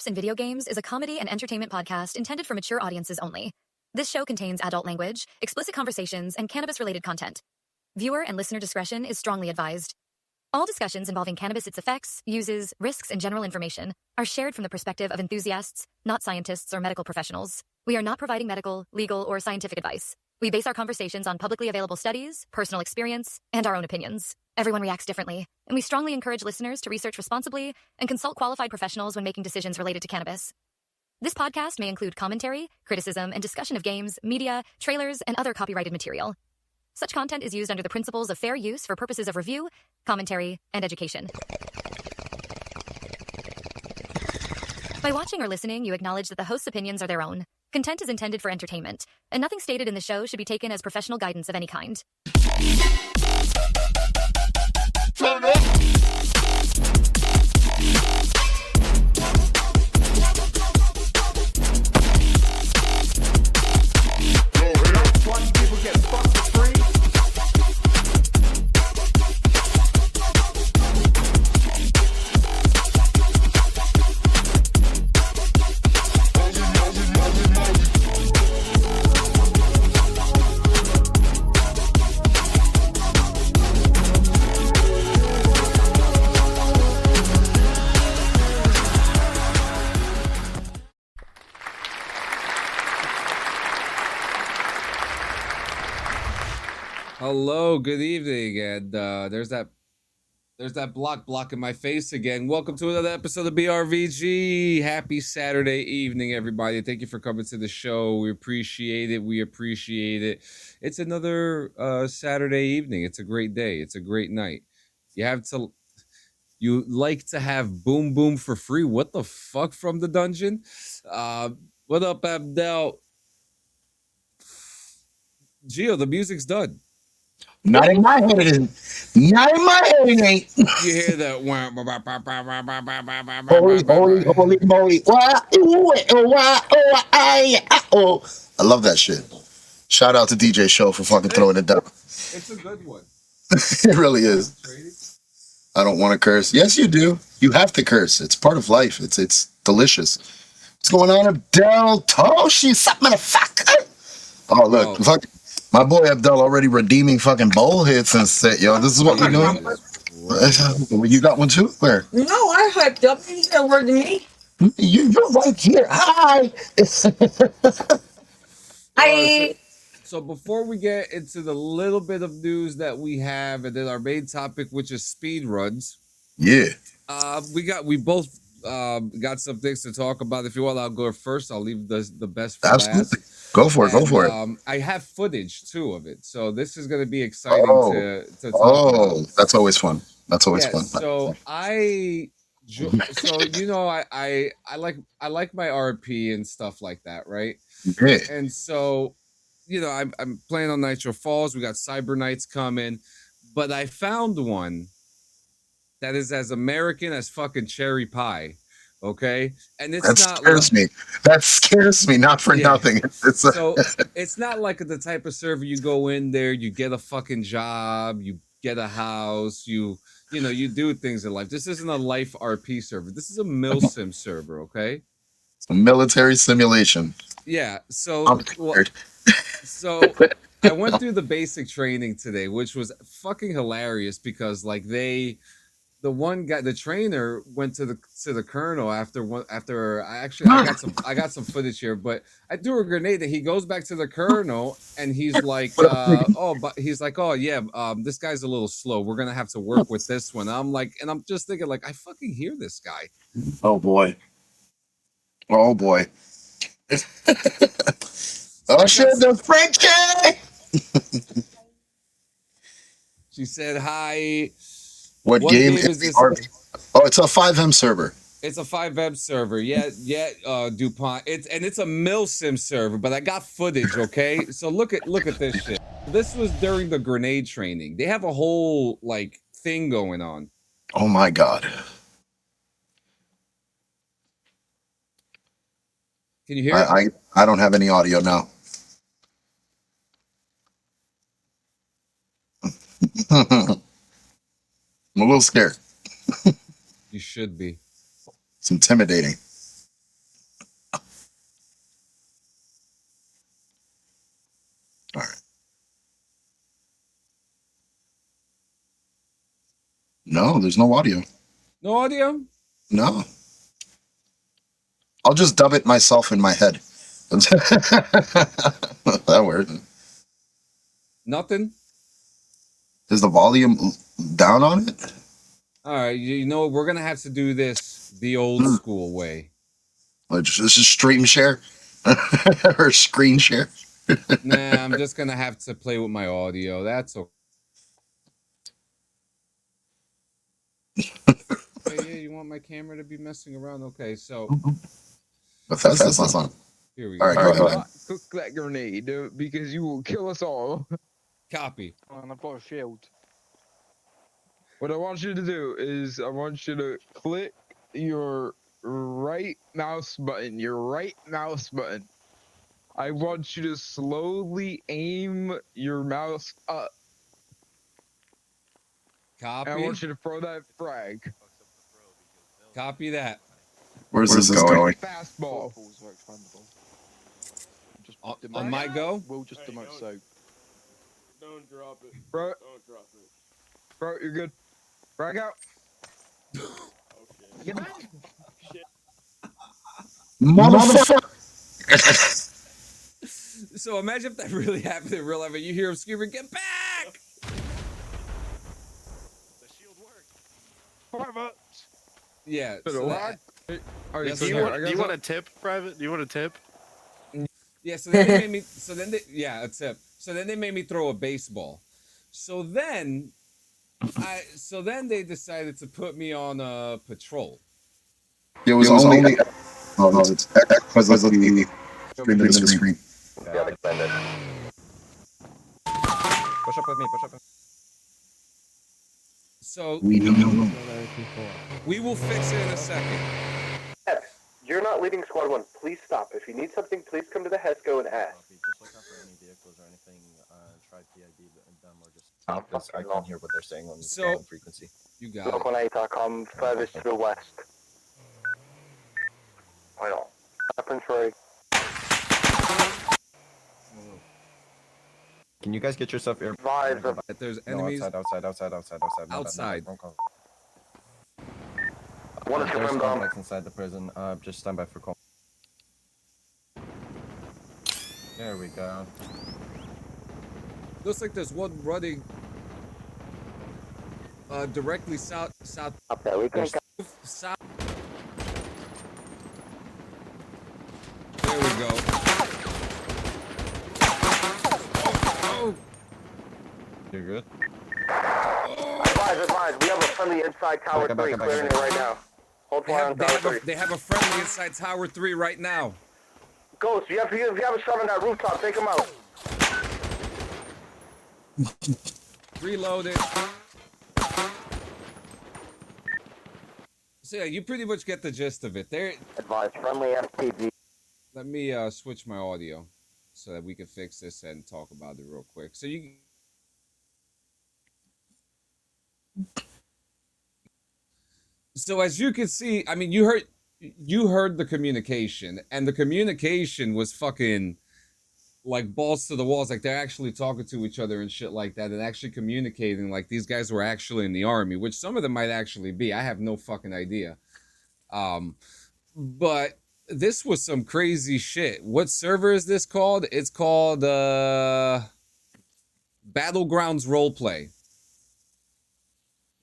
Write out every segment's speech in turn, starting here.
Tips in Video Games is a comedy and entertainment podcast intended for mature audiences only. This show contains adult language, explicit conversations, and cannabis-related content. Viewer and listener discretion is strongly advised. All discussions involving cannabis, its effects, uses, risks, and general information are shared from the perspective of enthusiasts, not scientists or medical professionals. We are not providing medical, legal, or scientific advice. We base our conversations on publicly available studies, personal experience, and our own opinions. Everyone reacts differently, and we strongly encourage listeners to research responsibly and consult qualified professionals when making decisions related to cannabis. This podcast may include commentary, criticism, and discussion of games, media, trailers, and other copyrighted material. Such content is used under the principles of fair use for purposes of review, commentary, and education. By watching or listening, you acknowledge that the host's opinions are their own. Content is intended for entertainment, and nothing stated in the show should be taken as professional guidance of any kind. Turn up. Hello, good evening, and there's that block in my face again. Welcome to another episode of BRVG. Happy Saturday evening, everybody. Thank you for coming to the show. We appreciate it. It's another Saturday evening. It's a great day. It's a great night. You like to have Boom Boom for free? What the fuck from the dungeon? What up, Abdel? Gio, the music's done. Not in my head, it isn't. Not in my head, it ain't. You hear that? Holy moly. I love that shit. Shout out to DJ Show for fucking throwing it down. It's a good one. It really is. I don't want to curse. Yes, you do. You have to curse. It's part of life. It's delicious. What's going on, Abdel? Toshi, something motherfucker. Oh, look. Oh. Fuck. My boy Abdel already redeeming fucking bowl hits and set, yo. This is what we're doing. You got one too? Where? No, I hyped up. You got word to me. You're right here. Hi. So before we get into the little bit of news that we have, and then our main topic, which is speed runs. Yeah. We both got some things to talk about. If you want, I'll go first. I'll leave the best for Absolutely. last. Go for it. I have footage too of it, so this is going to be exciting to talk about. That's always fun. Fun. So I like my RP and stuff like that, right? Yeah. And so, I'm playing on Nitro Falls. We got Cyber Nights coming, but I found one that is as American as fucking cherry pie. Okay, and That scares me. Not for nothing. So it's not like the type of server you go in there, you get a fucking job, you get a house, you do things in life. This isn't a life RP server. This is a milsim server. Okay, it's a military simulation. Yeah. So so I went through the basic training today, which was fucking hilarious because the one guy, the trainer, went to the colonel after I got some footage here, but I threw a grenade and he goes back to the colonel and he's like, this guy's a little slow. We're gonna have to work with this one. I'm just thinking like, I fucking hear this guy. Oh boy. Oh shit, the Frenchie. She said hi. What game is this? Oh, it's a 5M server. It's a 5M server. Yeah, DuPont. It's a milsim server, but I got footage, okay? So look at this shit. This was during the grenade training. They have a whole thing going on. Oh my god. Can you hear it? I don't have any audio now. I'm a little scared. You should be. It's intimidating. No, there's no audio. No audio? No. I'll just dub it myself in my head. That worked. Nothing? Is the volume down on it? All right, you know what? We're going to have to do this the old school way. Like, this is stream share? Or screen share? Nah, I'm just going to have to play with my audio. That's okay. Yeah, you want my camera to be messing around? Okay, so... That's on. Here we go. All right, go ahead. Cook that grenade because you will kill us all. Copy. And I've got a shield. What I want you to do is I want you to click your right mouse button. I want you to slowly aim your mouse up. Copy. And I want you to throw that frag. Copy that. Where's this going? Fastball. On my go? We'll just demote so. Don't drop it. Bro, Don't drop it. bro, you're good. Frag out. Okay. Get back. Shit. Motherfucker! So imagine if that really happened in real life and you hear him screaming, "Get back!" The shield worked. Yeah. So So that, Okay, Yes, so sir. here, I Do got you some- want a tip, Private? Do you want a tip? yeah. So then they made me. So then they. Yeah, a tip. So then they made me throw a baseball. So then, So then they decided to put me on a patrol. It was only... Oh, no, it's because of the screen. Yeah, they blended. Push up with me, push up with me. So We know. we will fix it in a second. X, you're not leading squad 1. Please stop. If you need something, please come to the HESCO and ask. Just look out for any vehicles or anything. Try PID them or just because I can't hear what they're saying on So- the frequency. You got it. Local 8.com, furthest to the west. Right on. Weapons ready. Can you guys get yourself air? Advise of That there's No, enemies. outside. Outside. Wrong call. one is There's confirmed on. complex inside the prison. Just stand by for call. There we go. Looks like there's one running directly south. Okay, we can South. There we go. Oh. You're good. advise. We have a friendly inside tower 3 clearing it right now. Hold fire on tower 3. They have a friendly inside tower 3 right now. Ghost, if you have a shot on that rooftop, take him out. Reloaded. So yeah, you pretty much get the gist of it. There. Advise, friendly FPV. Let me switch my audio so that we can fix this and talk about it real quick. So you. So as you can see, I mean, you heard the communication, and the communication was fucking like balls to the walls. Like they're actually talking to each other and shit like that, and actually communicating like these guys were actually in the army, which some of them might actually be. I have no fucking idea. But this was some crazy shit. What server is this called? It's called Battlegrounds Roleplay.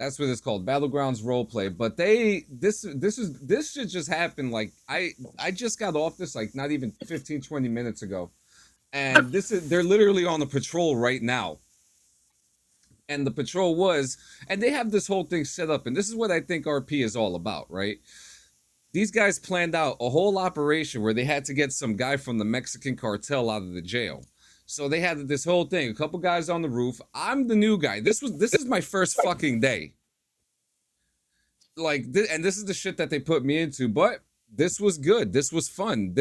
That's what it's called, Battlegrounds Roleplay. But this shit just happened. Like I just got off this like not even 15-20 minutes ago, and they're literally on the patrol right now. And the patrol and they have this whole thing set up, and this is what I think RP is all about, right? These guys planned out a whole operation where they had to get some guy from the Mexican cartel out of the jail. So they had this whole thing, a couple guys on the roof. I'm the new guy. This is my first fucking day. Like, and this is the shit that they put me into, but this was good. This was fun.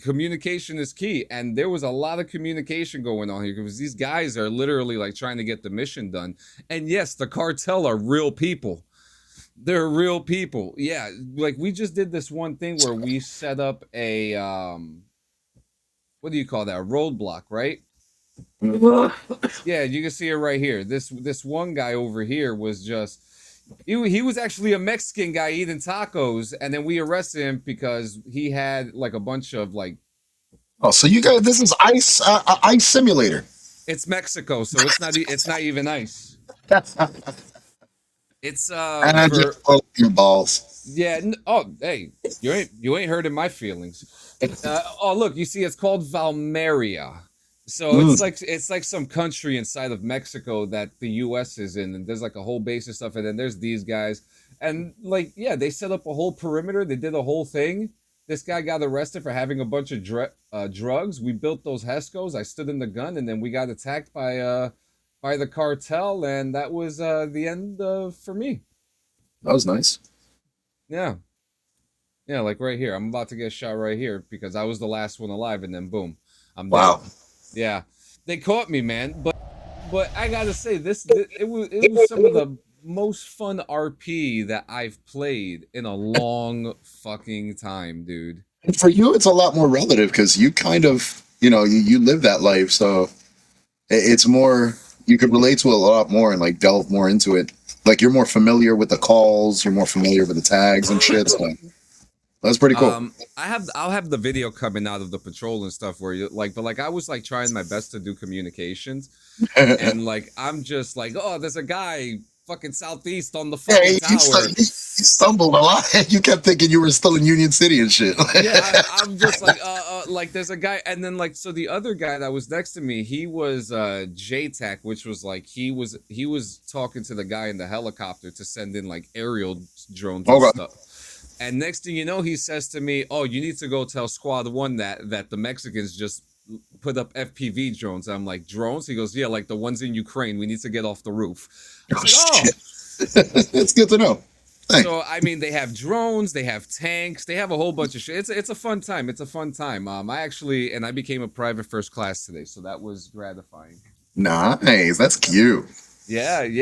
Communication is key. And there was a lot of communication going on here because these guys are literally like trying to get the mission done. And yes, the cartel are real people. They're real people. Yeah, like we just did this one thing where we set up a what do you call that? A roadblock, right? Yeah, you can see it right here. This one guy over here was just He was actually a Mexican guy eating tacos, and then we arrested him because he had like a bunch of like. Oh, so you guys, this is ice simulator. It's Mexico, so it's not even ice. It's And for just pull your balls. yeah. Oh, hey, you ain't hurting my feelings. Oh, look, you see, it's called Valmeria. So it's like some country inside of Mexico that the U.S. is in, and there's like a whole base of stuff, and then there's these guys, and like yeah, they set up a whole perimeter. They did a whole thing. This guy got arrested for having a bunch of drugs. We built those Hescos. I stood in the gun, and then we got attacked by the cartel, and that was the end for me. That was nice. Yeah. Yeah, like right here. I'm about to get shot right here because I was the last one alive, and then boom, I'm dead. Wow. Yeah, they caught me, man. But I gotta say, it was some of the most fun RP that I've played in a long fucking time, dude. And for you, it's a lot more relative because you kind of, you live that life, so it's more, you could relate to it a lot more and like delve more into it. Like you're more familiar with the calls, you're more familiar with the tags and shit. So that's pretty cool. I'll have the video coming out of the patrol and stuff where you like, but like I was like trying my best to do communications, and like I'm just like, oh, there's a guy fucking southeast on the fucking tower. You stumbled a lot. You kept thinking you were still in Union City and shit. Yeah, I'm just like there's a guy, and then like so the other guy that was next to me, he was JTAC, which was like he was talking to the guy in the helicopter to send in like aerial drones and stuff. And next thing you know, he says to me, "Oh, you need to go tell Squad 1 that the Mexicans just put up FPV drones." I'm like, "Drones?" He goes, "Yeah, like the ones in Ukraine. We need to get off the roof." I was like, shit. It's good to know. Thanks. So I mean, they have drones, they have tanks, they have a whole bunch of shit. It's a fun time. It's a fun time. I became a private first class today, so that was gratifying. Nice. That's cute. Yeah. If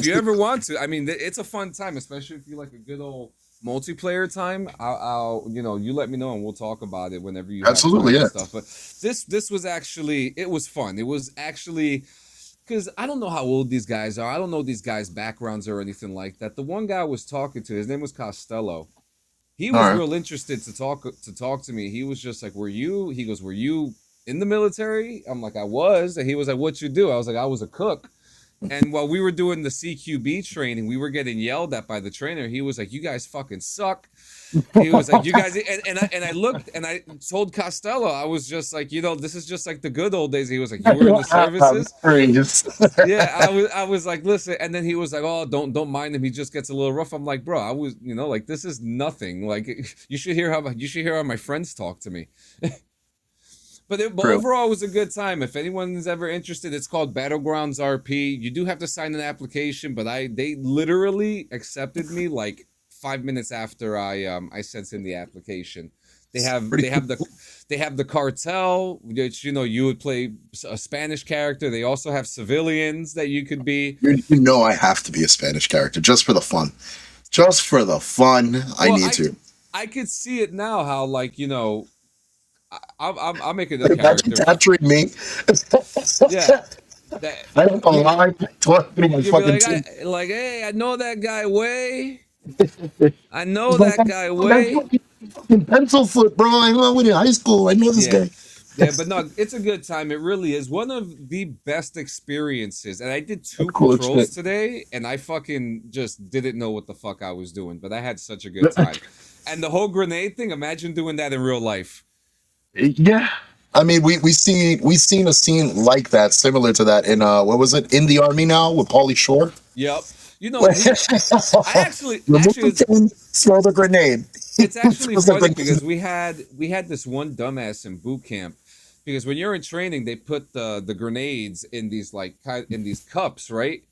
you ever want to, I mean, it's a fun time, especially if you like a good old multiplayer time. I'll you let me know and we'll talk about it whenever you absolutely have time and stuff. But this was actually, it was fun. It was actually because I don't know how old these guys are. I don't know these guys' backgrounds or anything like that. The one guy I was talking to, his name was Costello. He was real interested to talk to me. He was just like, he goes, were you in the military? I'm like, I was. And he was like, what'd you do? I was like, I was a cook. And while we were doing the CQB training, we were getting yelled at by the trainer. He was like, you guys fucking suck. He was like, you guys, and I looked and I told Costello, I was just like, this is just like the good old days. He was like, you were in the services? Yeah, I was like, listen, and then he was like, oh, don't mind him. He just gets a little rough. I'm like, bro, I was, like this is nothing. Like you should hear how my friends talk to me. But overall, it was a good time. If anyone's ever interested, it's called Battlegrounds RP. You do have to sign an application, but they literally accepted me like 5 minutes after I sent in the application. They have the cartel, which you would play a Spanish character. They also have civilians that you could be. I have to be a Spanish character just for the fun. Just for the fun, I need to. I could see it now. How I'll make it a character. That's capturing me. Yeah. I don't lie. Talking to my fucking team. Like, hey, I know that guy way. I know that guy way. Fucking pencil foot, bro. I went in high school. I know this guy. Yeah, but no, it's a good time. It really is one of the best experiences. And I did 2 cool patrols today, and I fucking just didn't know what the fuck I was doing. But I had such a good time. And the whole grenade thing, imagine doing that in real life. Yeah, I mean, we seen a scene like that, similar to that in what was it, In the Army Now with Pauly Shore. Yep. I actually throw the grenade. It's actually funny because we had this one dumbass in boot camp, because when you're in training, they put the grenades in these cups, right?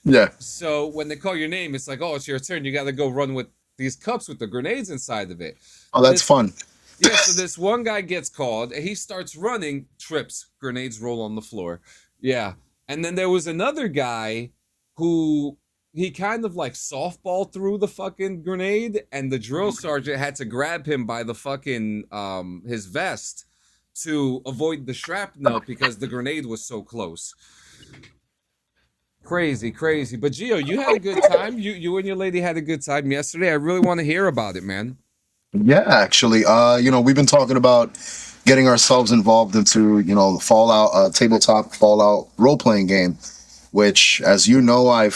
Yeah. So when they call your name, it's like, oh, it's your turn. You got to go run with these cups with the grenades inside of it. Oh, that's fun. Yeah, so this one guy gets called, and he starts running, trips, grenades roll on the floor. Yeah. And then there was another guy who he kind of like softball threw the fucking grenade, and the drill sergeant had to grab him by the fucking his vest to avoid the shrapnel because the grenade was so close. Crazy. But Gio, you had a good time. You and your lady had a good time yesterday. I really want to hear about it, man. Yeah, actually, we've been talking about getting ourselves involved into, the Fallout, tabletop Fallout role playing game, which, as you know, I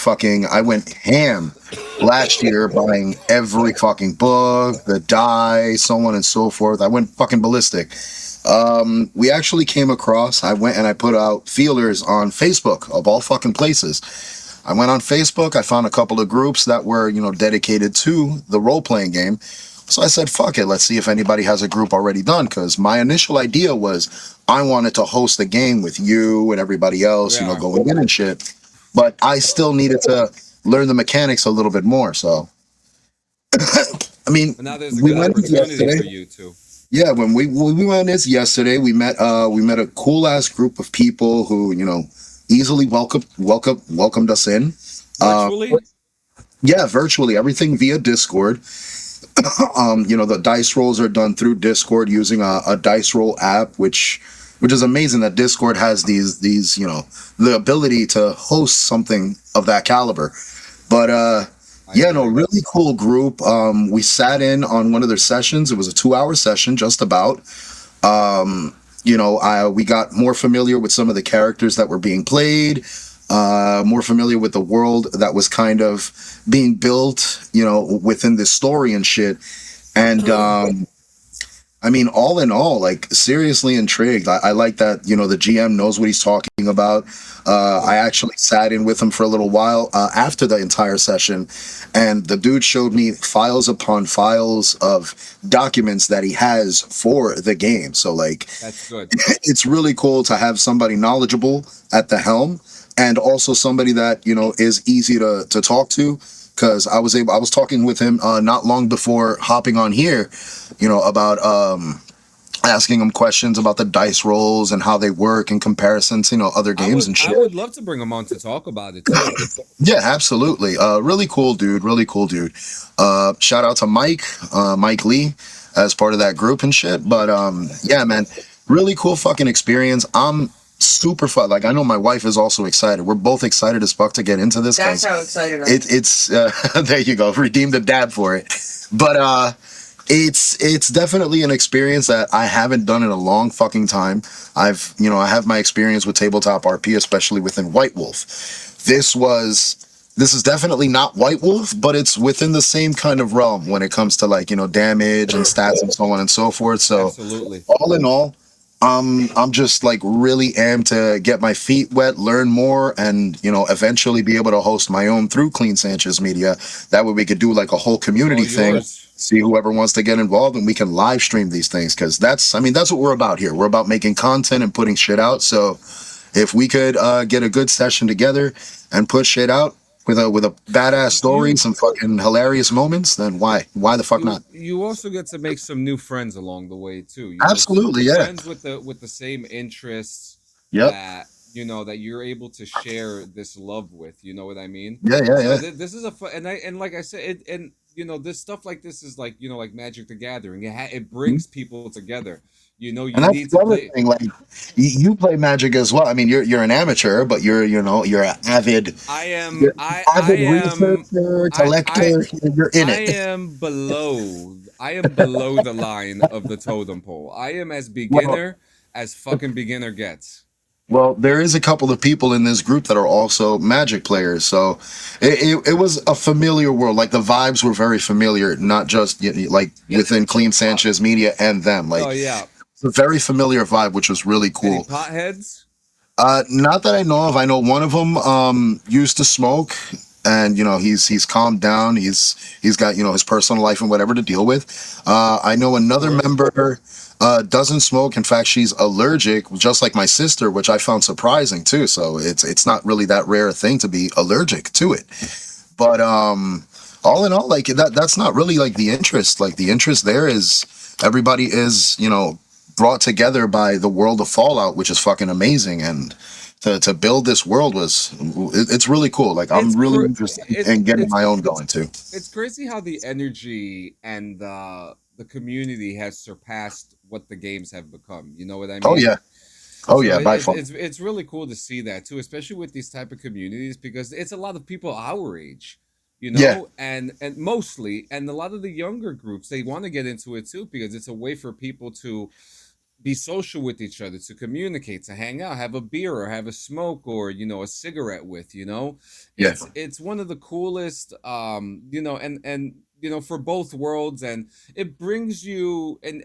went ham last year buying every fucking book, the die, so on and so forth. I went fucking ballistic. We actually came across, I went and I put out feelers on Facebook of all fucking places. I went on Facebook, I found a couple of groups that were, dedicated to the role playing game. So I said, fuck it, let's see if anybody has a group already done. Because my initial idea was I wanted to host the game with you and everybody else, Yeah. going in and shit. But I still needed to learn the mechanics a little bit more. So, I mean, But now there's a we good went opportunity yesterday. for you too. Yeah, when we went this yesterday, we met a cool ass group of people who easily welcomed us in. Virtually? Yeah, virtually everything via Discord. The dice rolls are done through Discord using a dice roll app, which is amazing that Discord has these the ability to host something of that caliber. But really cool group. We sat in on one of their sessions. It was a 2-hour session, just about. We got more familiar with some of the characters that were being played, more familiar with the world that was kind of being built, within this story and shit. And all in all, like, seriously intrigued. I like that, the GM knows what he's talking about. I actually sat in with him for a little while after the entire session, and the dude showed me files upon files of documents that he has for the game. So, like, that's good. It's really cool to have somebody knowledgeable at the helm, and also somebody that, is easy to talk to. Because I was talking with him not long before hopping on here, about asking him questions about the dice rolls and how they work in comparison to other games and shit. I would love to bring him on to talk about it too. Yeah, absolutely. Really cool dude. Shout out to Mike Lee, as part of that group and shit. But yeah, man, really cool fucking experience. I'm super fun. Like, I know my wife is also excited. We're both excited as fuck to get into this. That's how excited I am. It's there you go. Redeem the dab for it. But it's definitely an experience that I haven't done in a long fucking time. I have my experience with tabletop RP, especially within White Wolf. This is definitely not White Wolf, but it's within the same kind of realm when it comes to, like, damage and stats and so on and so forth. So absolutely, all in all, I'm just, like, really amped to get my feet wet, learn more, and eventually be able to host my own through Clean Sanchez Media. That way we could do, like, a whole community thing. See whoever wants to get involved, and we can live stream these things, because that's what we're about here. We're about making content and putting shit out. So if we could get a good session together and put shit out with a badass story, some fucking hilarious moments, then why the fuck not? You also get to make some new friends along the way too. Absolutely, yeah. Friends with the same interests. Yep. That that you're able to share this love with. You know what I mean? Yeah. So this is a fun, and like I said, this stuff like this is like like Magic the Gathering. It brings people together. You need to play. Thing, like, you play Magic as well. I mean, you're an amateur, but you're an avid. I am. Researcher, collector. You're in it. I am below the line of the totem pole. I am as beginner as fucking beginner gets. Well, there is a couple of people in this group that are also Magic players, so it was a familiar world. Like, the vibes were very familiar, not just like within Clean Sanchez Media and them. Like, oh yeah, it's a very familiar vibe, which was really cool. Any potheads? Not that I know of. I know one of them used to smoke, and he's calmed down. He's got his personal life and whatever to deal with. I know another member doesn't smoke. In fact, she's allergic, just like my sister, which I found surprising too. So it's not really that rare a thing to be allergic to it. But all in all, like, that's not really like the interest. Like, the interest there is everybody is brought together by the world of Fallout, which is fucking amazing. And to build this world it's really cool. Like, I'm really interested in getting my own going too. It's crazy how the energy and the community has surpassed what the games have become. You know what I mean? Oh yeah. Oh So yeah, by far. it's really cool to see that too, especially with these type of communities because it's a lot of people our age, you Yeah, know, and mostly, and a lot of the younger groups they want to get into it too because it's a way for people to be social with each other, to communicate, to hang out, have a beer or have a smoke or a cigarette with, yeah, it's one of the coolest for both worlds, and it brings you and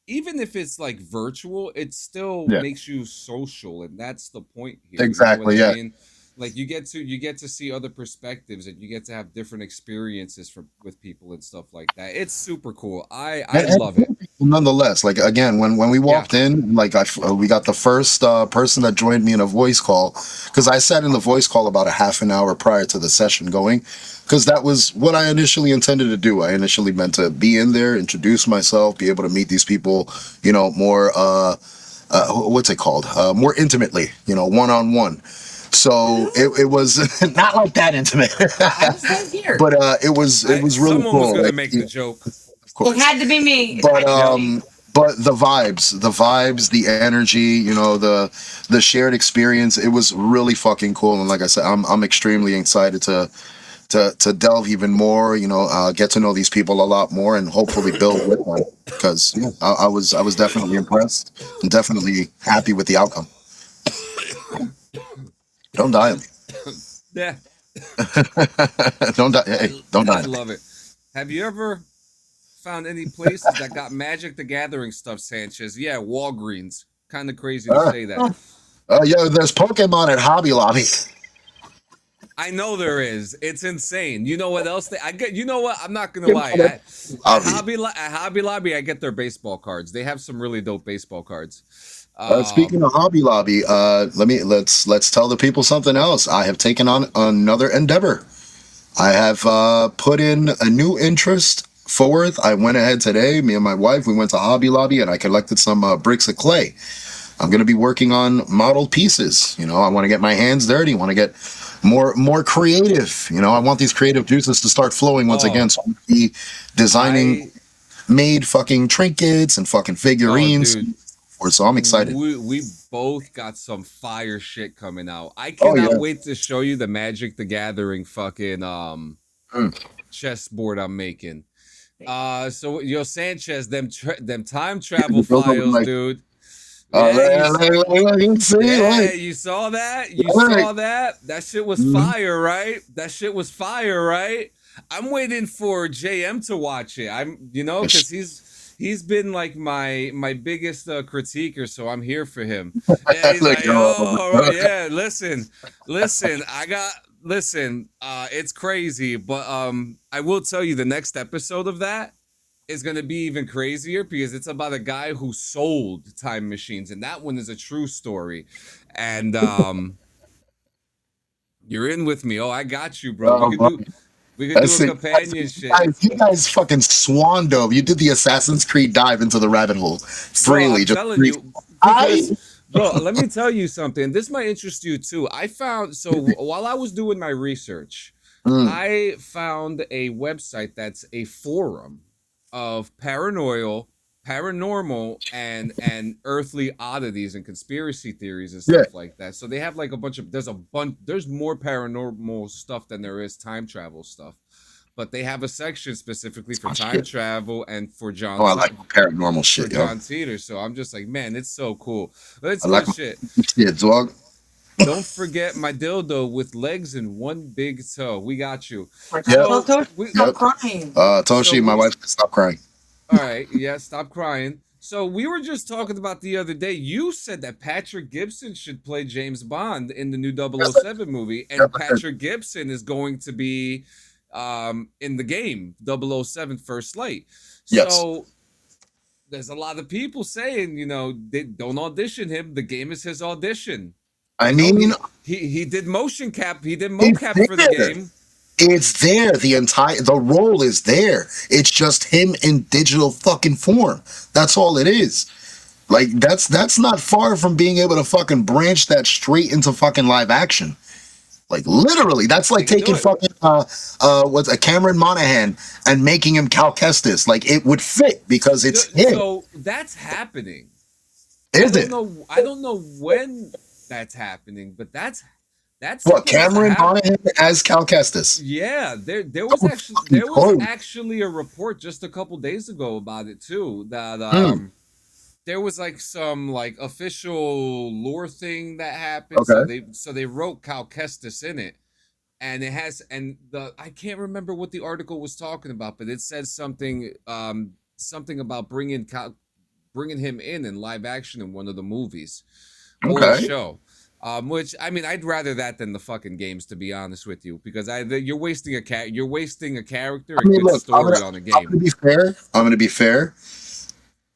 even if it's like virtual, it still yeah. makes you social, and that's the point here. You know what Exactly. I Yeah. mean? Like you get to see other perspectives, and you get to have different experiences with people and stuff like that. It's super cool. I And love it. nonetheless, like again, when we Yeah. walked in, like we got the first person that joined me in a voice call because I sat in the voice call about a half an hour prior to the session going, because that was what I initially intended to do. I initially meant to be in there, introduce myself, be able to meet these people, more what's it called, more intimately, one on one. So it was not like that intimate, I was right here. but it was really Someone was cool. gonna Like, make the joke. of course. It had to be me. But Yep. but the vibes, the energy, the shared experience, it was really fucking cool. And like I said, I'm extremely excited to delve even more, get to know these people a lot more and hopefully build with them because I was definitely impressed and definitely happy with the outcome. Don't die on me. Yeah. Don't die. Hey, don't die I on me. love it. Have you ever found any places that got Magic the Gathering stuff, Sanchez? Yeah, Walgreens. Kind of crazy to say that. Yeah, there's Pokemon at Hobby Lobby. I know there is. It's insane. You know what else? I get. You know what? I'm not gonna lie. At Hobby Lobby, I get their baseball cards. They have some really dope baseball cards. Speaking of Hobby Lobby, let's tell the people something else. I have taken on another endeavor. I have put in a new interest forward. I went ahead today. Me and my wife, we went to Hobby Lobby and I collected some bricks of clay. I'm going to be working on model pieces. I want to get my hands dirty. I want to get more creative. I want these creative juices to start flowing once again. So I'm gonna be designing made fucking trinkets and fucking figurines. Dude. So I'm excited. We both got some fire shit coming out. I Oh, cannot yeah. wait to show you the Magic the Gathering fucking chessboard I'm making. So Sanchez, them time travel files, dude. You saw that? You saw that? That shit was fire, right? That shit was fire, right? I'm waiting for JM to watch it. Because he's been like my biggest critiquer, so I'm here for him. And he's like, oh, yeah, listen, it's crazy, but I will tell you the next episode of that is going to be even crazier because it's about a guy who sold time machines, and that one is a true story. And you're in with me. Oh, I got you, bro. We could do a companionship. You guys fucking swan dove. You did the Assassin's Creed dive into the rabbit hole freely. Bro, I'm telling you, because, bro, let me tell you something. This might interest you too. While I was doing my research, I found a website that's a forum of paranormal and earthly oddities and conspiracy theories and stuff like that. So they have like there's more paranormal stuff than there is time travel stuff. But they have a section specifically for time travel and for John. Oh, I like paranormal shit, for John Teeter. So I'm just like, man, it's so cool. Let's like shit. Yeah, dog. Don't forget my dildo with legs and one big toe. We got you. Stop crying. Toshi, my wife, stop crying. All right, yeah, stop crying. So we were just talking about the other day. You said that Patrick Gibson should play James Bond in the new 007 movie, and Patrick Gibson is going to be in the game 007 First Light. So there's a lot of people saying, they don't audition him. The game is his audition. I mean, he did motion cap. He did mocap for the game. It's there. The role is there. It's just him in digital fucking form. That's all it is. Like that's not far from being able to fucking branch that straight into fucking live action. Like literally, that's like taking fucking what's a Cameron Monaghan and making him Cal Kestis. Like it would fit because it's him. So that's happening. I don't know when that's happening, but that's what, supposed to Cameron happen. Monaghan as Cal Kestis? Yeah, there was actually a report just a couple days ago about it too. That there was like some like official lore thing that happened. Okay. So they wrote Cal Kestis in it, and it has I can't remember what the article was talking about, but it said something about bringing him in live action in one of the movies or a show. Which I mean, I'd rather that than the fucking games, to be honest with you, because you're wasting a character, a good story on a game. I'm gonna be fair.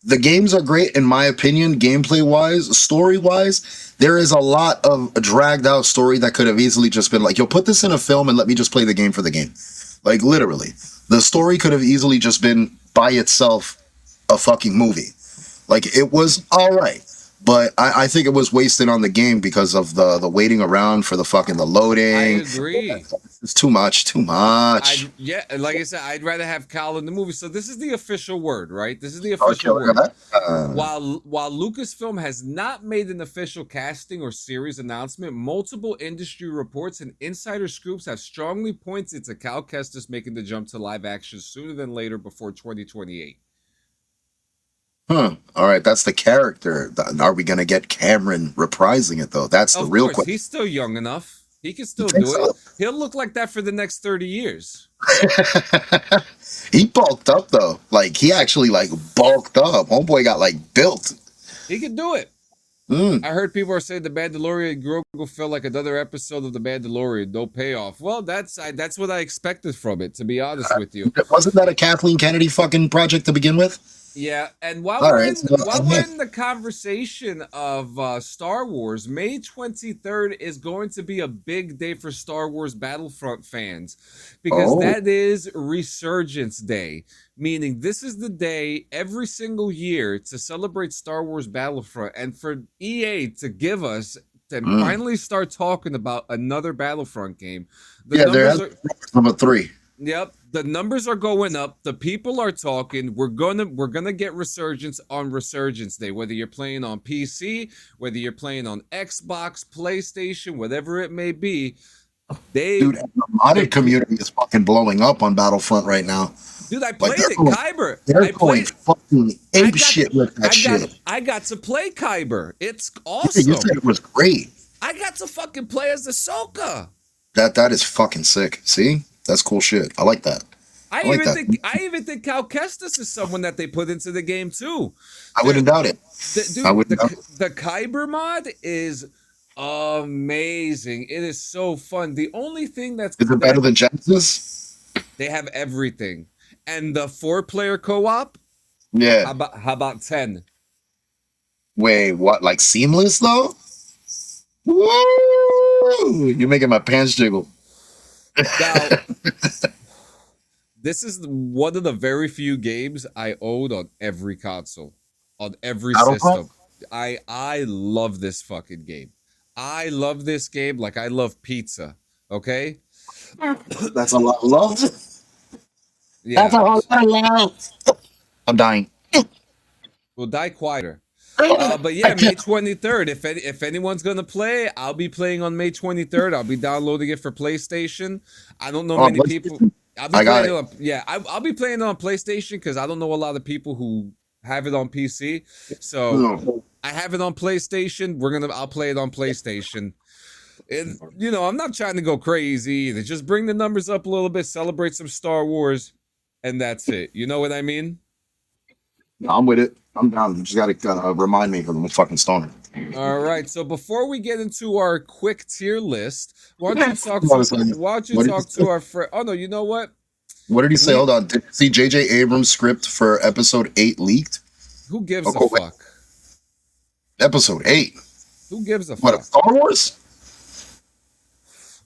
The games are great in my opinion, gameplay wise, story wise. There is a lot of dragged out story that could have easily just been like, yo, put this in a film and let me just play the game for the game. Like literally, the story could have easily just been by itself a fucking movie. Like it was all right. But I think it was wasted on the game because of the waiting around for the loading. I agree. It's too much. Yeah, like I said, I'd rather have Cal in the movie. So this is the official word, right? This is the official word. While Lucasfilm has not made an official casting or series announcement, multiple industry reports and insider scoops have strongly pointed to Cal Kestis making the jump to live action sooner than later, before 2028. All right, that's the character. Are we gonna get Cameron reprising it though? That's the real question. He's still young enough. He can still do it. He'll look like that for the next 30 years. He bulked up though. Like he actually bulked up. Homeboy got built. He can do it. I heard people are saying the Mandalorian Grogu felt like another episode of the Mandalorian. No payoff. Well, that's what I expected from it, to be honest with you. Wasn't that a Kathleen Kennedy fucking project to begin with? Yeah, and while we're in the conversation of Star Wars, May 23rd is going to be a big day for Star Wars Battlefront fans, because that is Resurgence Day, meaning this is the day every single year to celebrate Star Wars Battlefront, and for EA to give us to finally start talking about another Battlefront game. Number 3. Yep, the numbers are going up. The people are talking. We're gonna get Resurgence on Resurgence Day. Whether you're playing on PC, whether you're playing on Xbox, PlayStation, whatever it may be, the modded community is fucking blowing up on Battlefront right now. Dude, I played it, Kyber. They're going fucking ape shit with that shit. I got to play Kyber. It's awesome. You said it was great. I got to fucking play as Ahsoka. That is fucking sick. See? That's cool shit. I like that. I even think Cal Kestis is someone that they put into the game too. I wouldn't doubt it. The Kyber mod is amazing. It is so fun. The only thing is it better than Genesis? They have everything, and the 4-player co-op. Yeah. How about 10? Wait, what? Like seamless though? Woo! You're making my pants jiggle. Now, this is one of the very few games I own on every console, on every system. I love this fucking game. I love this game like I love pizza. Okay, that's a lot of love. Yeah, that's a lot of love. I'm dying. We'll die quieter. But yeah, May 23rd. If anyone's gonna play, I'll be playing on May 23rd. I'll be downloading it for PlayStation. I don't know many people. I'll be playing it on PlayStation because I don't know a lot of people who have it on PC. So I have it on PlayStation. I'll play it on PlayStation. And I'm not trying to go crazy either. Just bring the numbers up a little bit, celebrate some Star Wars, and that's it. You know what I mean? I'm with it. I'm down. You just gotta remind me because I'm a fucking stoner. All right. So before we get into our quick tier list, why don't you talk to our friend? Oh no, you know what? What did he say? Hold on. Did you see J.J. Abrams' script for Episode 8 leaked? Who gives a fuck? Episode 8. Who gives a fuck? What? Star Wars?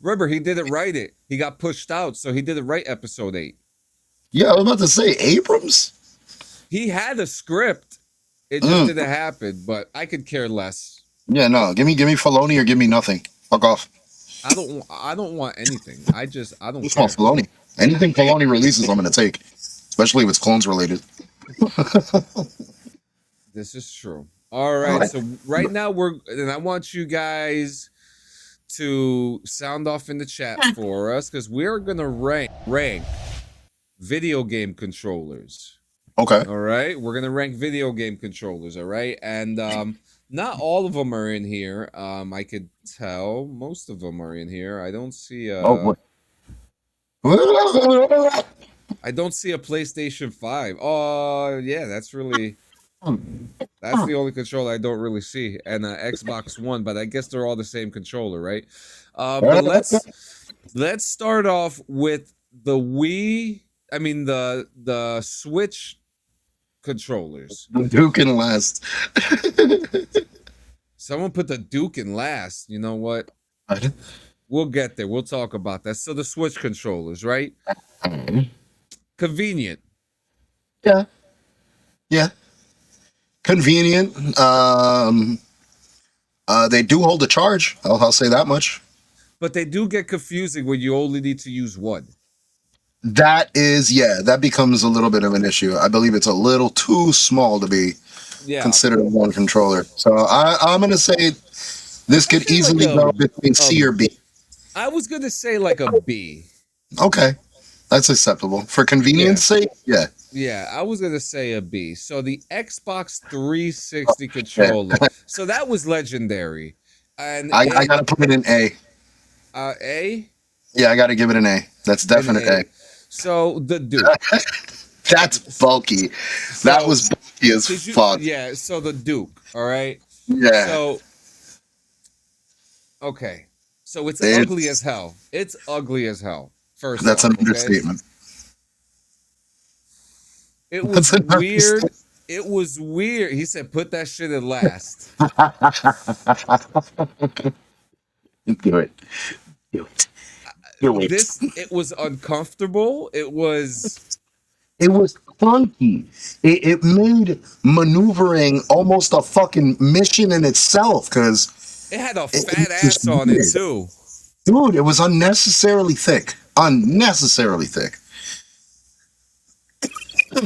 Remember, he didn't write it. He got pushed out, so he didn't write Episode 8. Yeah, I was about to say Abrams. He had a script. It just didn't happen, but I could care less. Yeah, no. Give me Filoni or give me nothing. Fuck off. I don't want anything. I don't care. Want Filoni. Anything Filoni releases, I'm gonna take. Especially if it's clones related. This is true. All right. Alright. So right now and I want you guys to sound off in the chat for us because we're gonna rank video game controllers. Okay. All right, we're gonna rank video game controllers. All right, and not all of them are in here. I could tell most of them are in here. I don't see I don't see a PlayStation 5. Oh, yeah, that's the only controller I don't really see, and Xbox One. But I guess they're all the same controller, right? But let's start off with the Wii. I mean the Switch controllers. Duke in last. Someone put the Duke in last. You know what? What? We'll get there. We'll talk about that. So the Switch controllers, right? Convenient. Yeah. Convenient. They do hold a charge. I'll say that much. But they do get confusing when you only need to use one. That becomes a little bit of an issue. I believe it's a little too small to be considered one controller. So I'm going to say this could easily go between C or B. I was going to say like a B. Okay. That's acceptable. For convenience sake, yeah. Yeah, I was going to say a B. So the Xbox 360 controller. So that was legendary. And I got to put it in A. A? Yeah, I got to give it an A. That's definite A. So the Duke. That's bulky. That was bulky as fuck. Yeah, so the Duke, all right? Yeah. So, okay. So it's ugly as hell. It's ugly as hell. First That's off, an understatement. It was weird. It was weird. He said, put that shit in last. Do it. It was uncomfortable. It was funky. It made maneuvering almost a fucking mission in itself because it had a fat ass on it too. Dude, it was unnecessarily thick.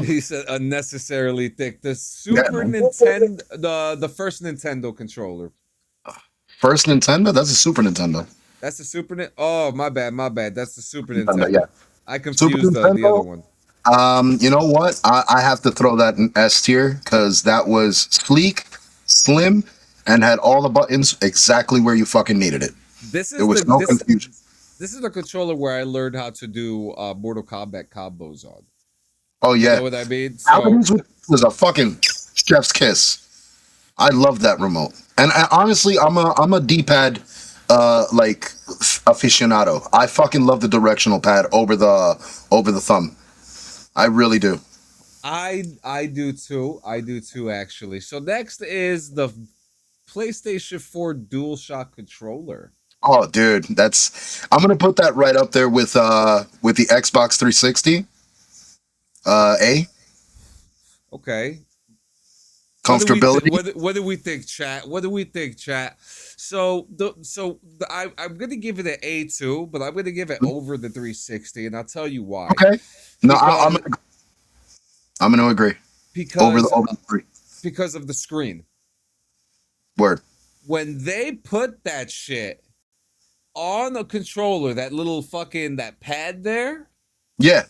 He said unnecessarily thick. The Super Nintendo, the first Nintendo controller. First Nintendo? That's a Super Nintendo. That's the Super Nintendo. Oh, my bad. That's the Super Nintendo. Yeah. I confused the other one. You know what? I have to throw that in S tier because that was sleek, slim, and had all the buttons exactly where you fucking needed it. There was no confusion. This is the controller where I learned how to do Mortal Kombat combos on. Oh yeah, you know what I mean? So, was a fucking chef's kiss. I love that remote, and honestly, I'm a D-pad like aficionado. I fucking love the directional pad over the thumb. I really do. I do too. I do too, actually. So next is the PlayStation 4 DualShock controller. Oh, dude, I'm gonna put that right up there with the Xbox 360. A. Okay. Comfortability. What do we think, chat? So I'm gonna give it an A too, but I'm gonna give it over the 360, and I'll tell you why. Okay. No, I'm gonna agree. Because over the 3. Because of the screen. Word. When they put that shit on a controller, that little fucking that pad there. Yeah.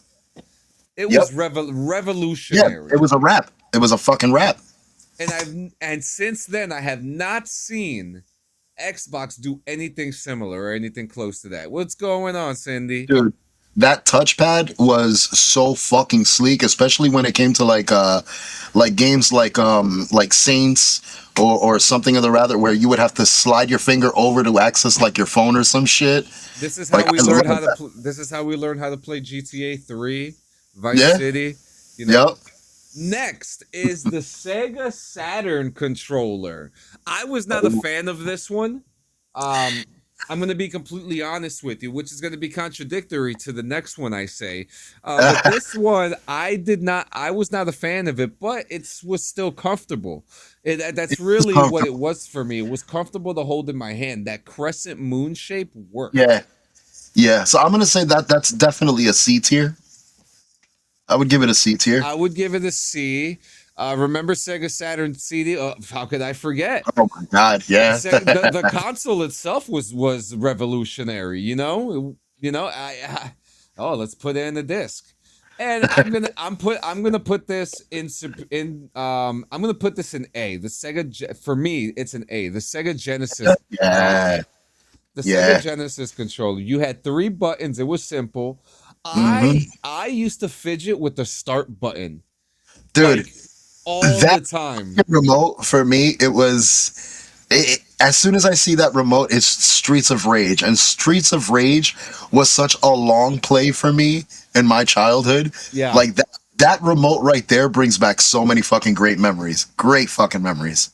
It was revolutionary. Yeah, it was a wrap. It was a fucking wrap. And since then I have not seen Xbox do anything similar or anything close to that. What's going on, Cindy? Dude, that touchpad was so fucking sleek, especially when it came to like games like Saints or something of the rather, where you would have to slide your finger over to access like your phone or some shit. This is how we learned how to. This is how we learned how to play GTA 3, Vice City. You know? Yep. Next is the Sega Saturn controller. I was not a fan of this one. I'm going to be completely honest with you, which is going to be contradictory to the next one I say. But this one, I was not a fan of it, but it was still comfortable. That's really what it was for me. It was comfortable to hold in my hand. That crescent moon shape worked. Yeah. Yeah. So I'm going to say that's definitely a C tier. I would give it a C tier. I would give it a C. Remember Sega Saturn CD? How could I forget? Oh my God, yeah. The console itself was revolutionary. Oh, let's put it in the disc, and I'm gonna put this I'm gonna put this in A. The for me, it's an A. The Sega Genesis. Yeah. The Yeah. Sega Genesis controller. You had 3 buttons. It was simple. Mhm. I used to fidget with the start button, Dude, like, all that the time. remote for me, it was. As soon as I see that remote, it's Streets of Rage, and Streets of Rage was such a long play for me in my childhood. Yeah. Like that remote right there brings back so many fucking great memories. Great fucking memories.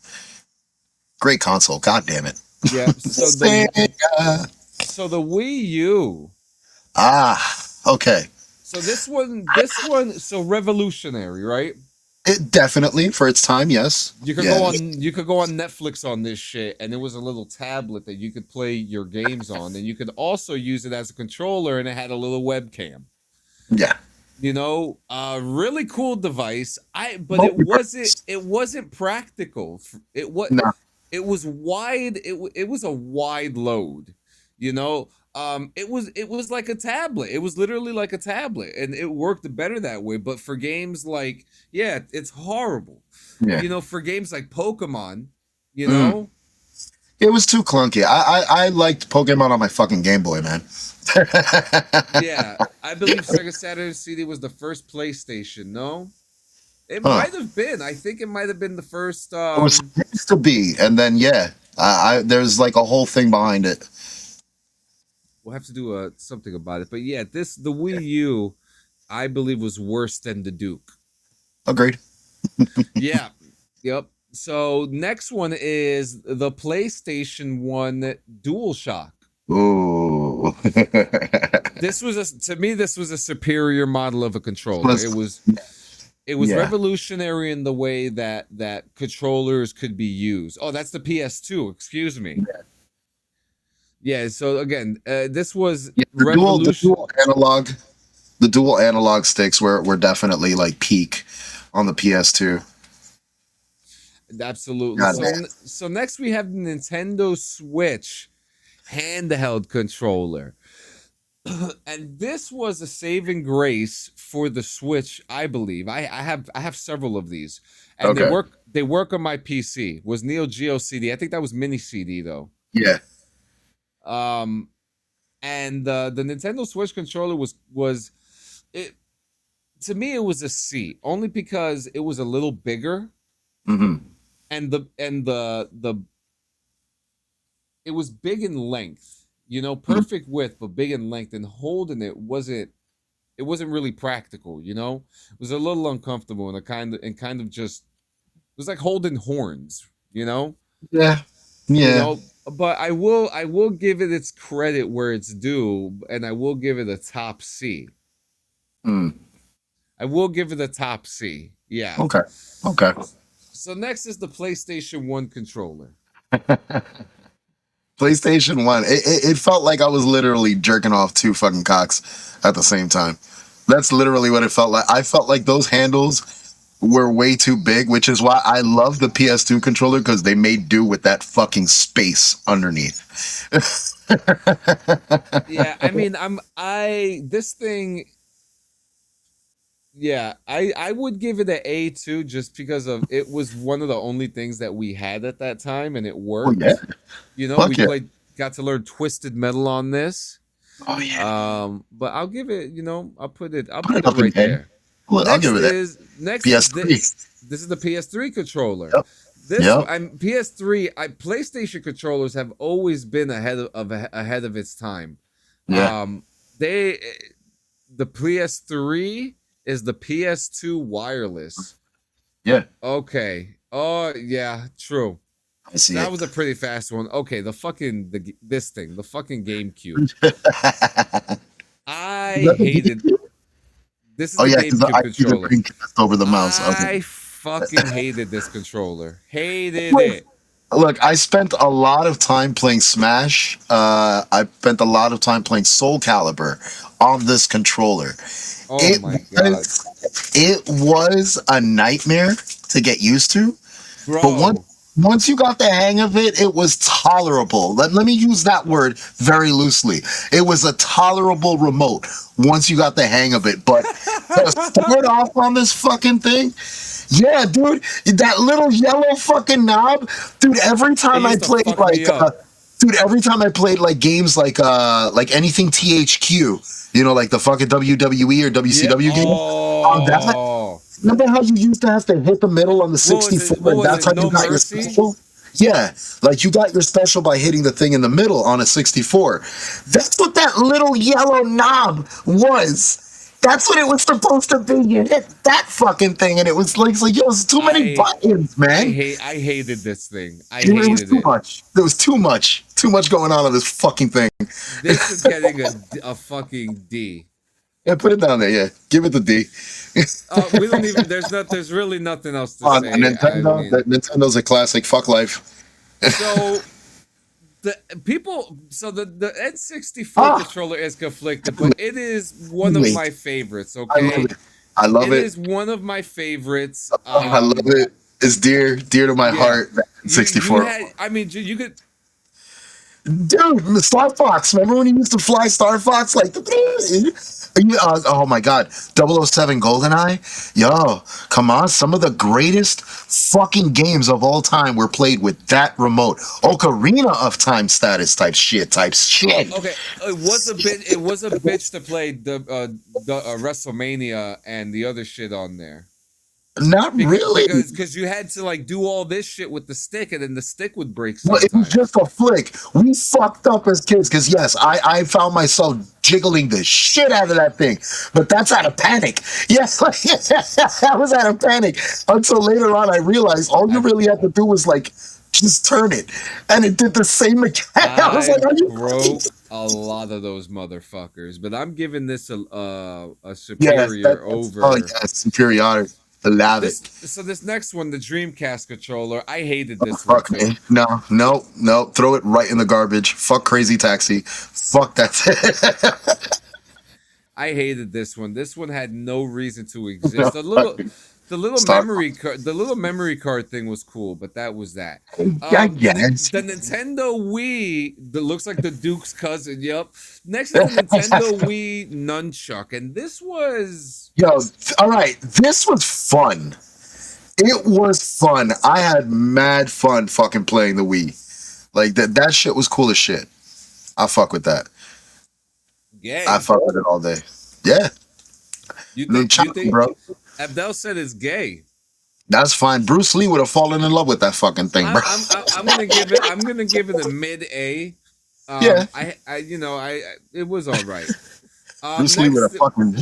Great console. God damn it. Yeah. So Sega. so the Wii U. Okay. So this one, so revolutionary, right? It definitely for its time, yes. You could Yeah. go on Netflix on this shit, and it was a little tablet that you could play your games on, and you could also use it as a controller, and it had a little webcam. Yeah. Really cool device. But it wasn't practical. It was No. It was wide. It was a wide load. It was like a tablet. It was literally like a tablet, and it worked better that way. But for games like, yeah, it's horrible. Yeah. For games like Pokemon, It was too clunky. I liked Pokemon on my fucking Game Boy, man. Yeah, I believe Sega Saturn CD was the first PlayStation. No, it Huh. might have been. I think it might have been the first. It was supposed to be, and then there's like a whole thing behind it. We'll have to do something about it. But yeah, the Wii U, I believe, was worse than the Duke. Agreed. Yeah. Yep. So next one is the PlayStation 1 DualShock. Ooh. To me, this was a superior model of a controller. It was revolutionary in the way that controllers could be used. Oh, that's the PS2. Excuse me. Yeah. So again, this was the dual analog sticks were definitely like peak on the PS2. Absolutely. So next we have the Nintendo Switch handheld controller. And this was a saving grace for the Switch, I believe. I have several of these, and they work on my PC. Was Neo Geo CD? I think that was mini CD though. Yeah. And the Nintendo Switch controller was it to me it was a C, only because it was a little bigger. Mm-hmm. And the it was big in length, perfect width, but big in length, and holding it wasn't really practical, it was a little uncomfortable, and kind of just, it was like holding horns, Yeah. But I will give it its credit where it's due, and I will give it a top C. I will give it a top C. Yeah. Okay. So next is the PlayStation 1 controller. PlayStation 1. It felt like I was literally jerking off 2 fucking cocks at the same time. That's literally what it felt like. I felt like those handles were way too big, which is why I love the PS2 controller, because they made do with that fucking space underneath. Yeah, I mean, this thing. Yeah, I would give it an A too, just because of it was one of the only things that we had at that time, and it worked. Oh, yeah. Got to learn Twisted Metal on this. Oh yeah. But I'll give it, I'll put it right there. Well, I'll give it that. Next PS3. This is the PS3 controller. Yep. PS3. PlayStation controllers have always been ahead of its time. Yeah. The PS3 is the PS2 wireless. Yeah. Okay. Oh yeah, true. I see. That was a pretty fast one. Okay, the fucking GameCube. I hated. This is the GameCube controller. Over the mouse. I fucking hated this controller. Hated it. Look, I spent a lot of time playing Smash. I spent a lot of time playing Soul Calibur on this controller. Oh It my god, was a nightmare to get used to. bro! But once you got the hang of it, it was tolerable. Let me use that word very loosely. It was a tolerable remote once you got the hang of it. But to start off on this fucking thing, yeah, dude, that little yellow fucking knob, dude. Every time I played every time I played like games like anything THQ, you know, like the fucking WWE or WCW game. On that, remember how you used to have to hit the middle on the 64, and that's how you got your special? Yeah, like you got your special by hitting the thing in the middle on a 64. That's what that little yellow knob was. That's what it was supposed to be. You hit that fucking thing, and it was like yo, it was too many buttons, man. I hated this thing. It was too much. There was too much going on this fucking thing. This is getting a fucking D. Yeah, put it down there. Yeah, give it the D. We don't even. There's really nothing else to say. Nintendo's a classic. Fuck life. So the N64 controller is conflicted, but it is one of my favorites. Okay, I love it. It is one of my favorites. I love it. It's dear to my heart. 64. You could. Dude, Star Fox. Remember when you used to fly Star Fox? Like, oh my God. 007 GoldenEye? Yo, come on. Some of the greatest fucking games of all time were played with that remote. Ocarina of Time status type shit. Okay, it was a bitch to play the WrestleMania and the other shit on there. Really, because you had to like do all this shit with the stick, and then the stick would break. Well, it was just a flick. We fucked up as kids because yes, I found myself jiggling the shit out of that thing, but that's out of panic. Yes, I was out of panic until later on I realized all you really had to do was like just turn it, and it did the same mechanic. I was like, broke a lot of those motherfuckers, but I'm giving this a superior over. Oh yeah, superiority. I love it. So this next one, the Dreamcast controller, I hated this one. Fuck me. No. Throw it right in the garbage. Fuck Crazy Taxi. Fuck that. I hated this one. This one had no reason to exist. The little memory card thing was cool, but that was that. The Nintendo Wii that looks like the Duke's cousin. Yep. Next is the Nintendo Wii nunchuck, and this was all right. This was fun. It was fun. I had mad fun fucking playing the Wii. Like that shit was cool as shit. I fuck with that. Yeah. I fuck with it all day. Yeah. You think bro? Abdel said it's gay. That's fine. Bruce Lee would have fallen in love with that fucking thing, bro. I'm gonna give it a mid A. Yeah. It was all right. Bruce Lee would have fucking.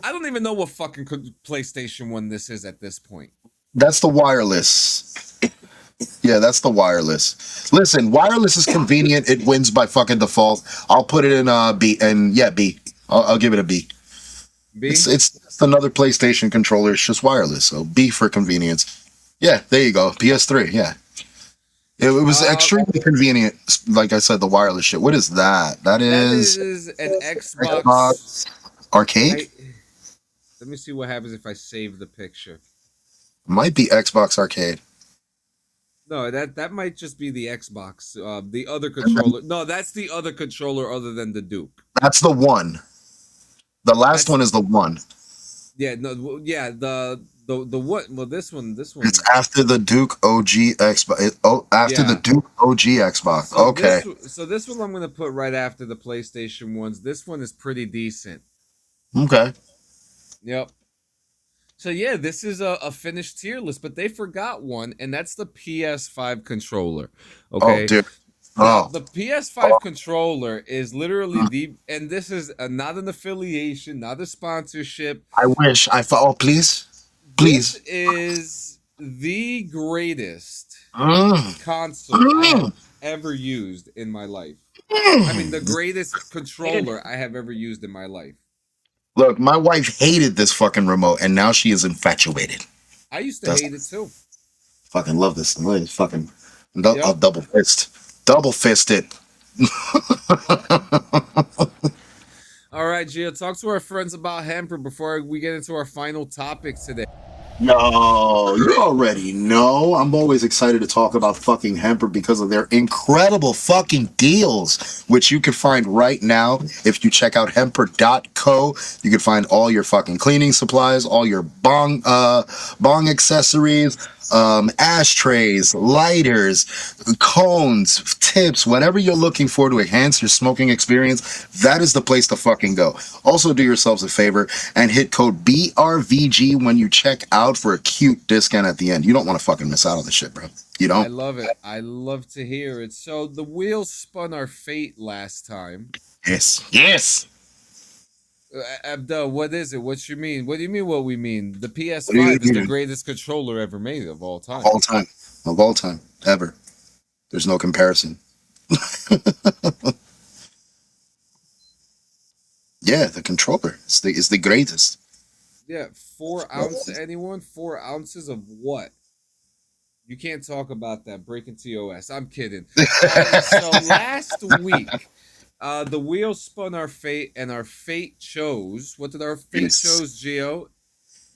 I don't even know what fucking PlayStation 1 this is at this point. That's the wireless. Yeah, that's the wireless. Listen, wireless is convenient. It wins by fucking default. I'll put it in B, and yeah, B. I'll give it a B. B? It's another PlayStation controller. It's just wireless, so B for convenience. Yeah, there you go. PS3. Yeah, it was extremely convenient. Like I said, the wireless shit. What is that? That is an Xbox arcade. Let me see what happens if I save the picture. Might be Xbox arcade. No, that might just be the Xbox. The other controller. No, that's the other controller other than the Duke. That's the one. The last one is the one. Yeah, no, yeah, the what? Well, this one. It's after the Duke OG Xbox. The Duke OG Xbox. So okay. This one I'm gonna put right after the PlayStation ones. This one is pretty decent. Okay. Yep. So yeah, this is a finished tier list, but they forgot one, and that's the PS5 controller. Okay. Oh, dude. The PS5 controller is literally and this is not an affiliation, not a sponsorship. I wish I thought. Oh, please. This is the greatest console I have ever used in my life. I mean, the greatest controller I have ever used in my life. Look, my wife hated this fucking remote, and now she is infatuated. I used to hate it too. Fucking love this. Fucking double fist. Double fisted. All right, Gio, talk to our friends about Hamper before we get into our final topic today. No, you already know. I'm always excited to talk about fucking Hemper because of their incredible fucking deals, which you can find right now. If you check out hemper.co, you can find all your fucking cleaning supplies, all your bong accessories, ashtrays, lighters, cones, tips, whatever you're looking for to enhance your smoking experience. That is the place to fucking go. Also, do yourselves a favor and hit code BRVG when you check out for a cute discount at the end. You don't want to fucking miss out on this shit, bro. You don't? I love it. I love to hear it. So the wheels spun our fate last time. Yes. Yes. Abdel, what is it? What you mean? What do you mean what we mean? The do you PS5 is the mean? greatest controller ever made of all time. Of all time. Of all time. Ever. There's no comparison. Yeah, the controller is the greatest. Yeah, 4 ounces, anyone? 4 ounces of what? You can't talk about that. Breaking TOS. I'm kidding. So last week, the wheel spun our fate, and our fate chose. What did our fate chose, Gio?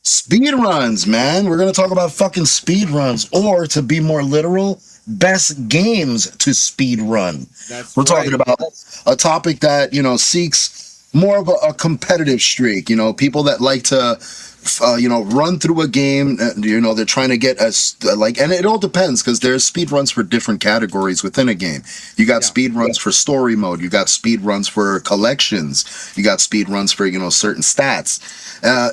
Speedruns, man. We're going to talk about fucking speedruns, or to be more literal, best games to speedrun. We're talking about a topic that, seeks more of a competitive streak. People that like to, run through a game. They're trying to get and it all depends because there's speed runs for different categories within a game. You got speed runs for story mode. You got speed runs for collections. You got speed runs for certain stats,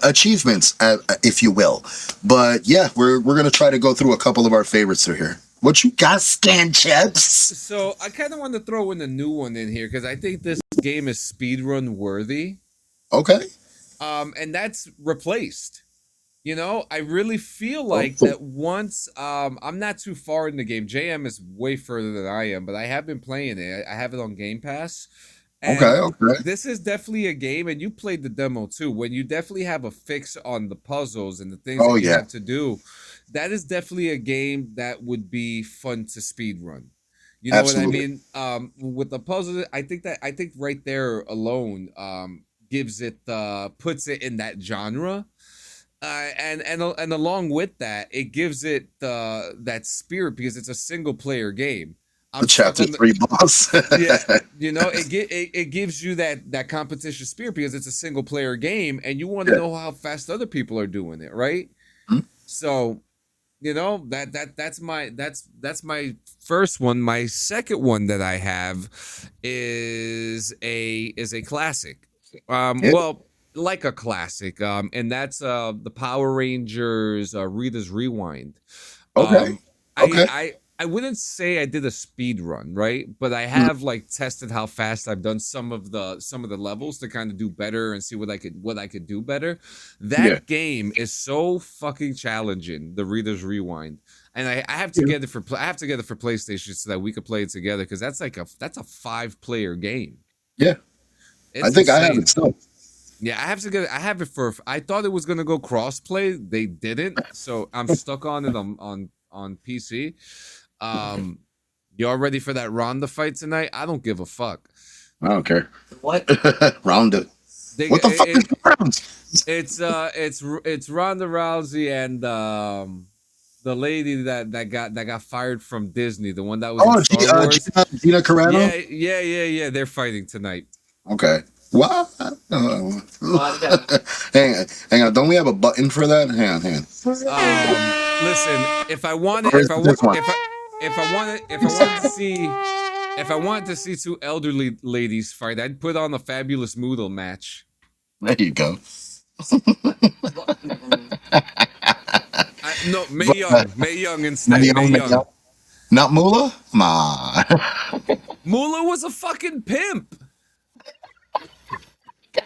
achievements, if you will. But yeah, we're gonna try to go through a couple of our favorites through here. What you got, Scan Chips? So I kind of want to throw in a new one in here because I think this game is speedrun worthy. Okay. And that's Replaced. I really feel like that once I'm not too far in the game. JM is way further than I am, but I have been playing it. I have it on Game Pass. And okay. This is definitely a game, and you played the demo too, when you definitely have a fix on the puzzles and the things that you have to do. That is definitely a game that would be fun to speedrun. You know Absolutely. what I mean? With the puzzle, I think right there alone gives it puts it in that genre. And along with that, it gives it that spirit because it's a single player game. The chapter 3 boss. Yeah, it gives you that competition spirit because it's a single player game and you want to know how fast other people are doing it, right? Mm-hmm. So, that's my first one. My second one that I have is a classic. Well, like a classic. And that's the Power Rangers Rita's Rewind. Okay. I wouldn't say I did a speed run, right? But I have tested how fast I've done some of the levels to kind of do better and see what I could do better. That game is so fucking challenging, the Reader's Rewind. And I have to get it for PlayStation so that we could play it together because that's a 5-player game. Yeah. It's I think insane. I have it still. Yeah, I have it for I thought it was gonna go crossplay. They didn't, so I'm stuck on it on PC. Y'all ready for that Ronda fight tonight? I don't give a fuck. I don't care. What? Ronda. What the fuck is Ronda? It's Ronda Rousey and the lady that got fired from Disney, the one that was in Star Wars. Gina Carano? Yeah. They're fighting tonight. Okay. What? Hang on. Don't we have a button for that? Hang on. Listen, if I wanted to see two elderly ladies fight, I'd put on a Fabulous Moodle match. There you go. No, Mae Young instead. Mae Young. Not Moolah? Ma. Moolah was a fucking pimp.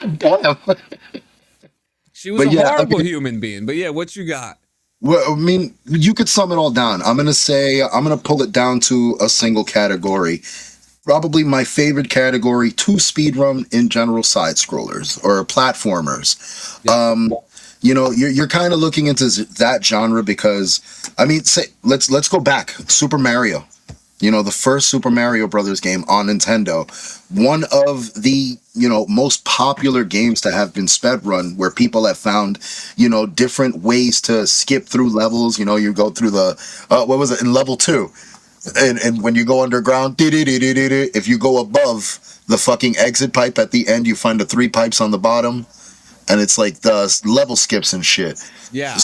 God damn. She was a horrible human being. But yeah, what you got? Well, I mean, you could sum it all down. I'm going to pull it down to a single category. Probably my favorite category to speedrun in general, side scrollers or platformers. Yeah. You're kind of looking into that genre because, I mean, let's go back. Super Mario. You know, the first Super Mario Brothers game on Nintendo, one of the, you know, most popular games to have been sped run, where people have found, you know, different ways to skip through levels. You know, you go through the, what was it, in level 2? And when you go underground, if you go above the fucking exit pipe at the end, you find the 3 pipes on the bottom, and it's like the level skips and shit. Yeah.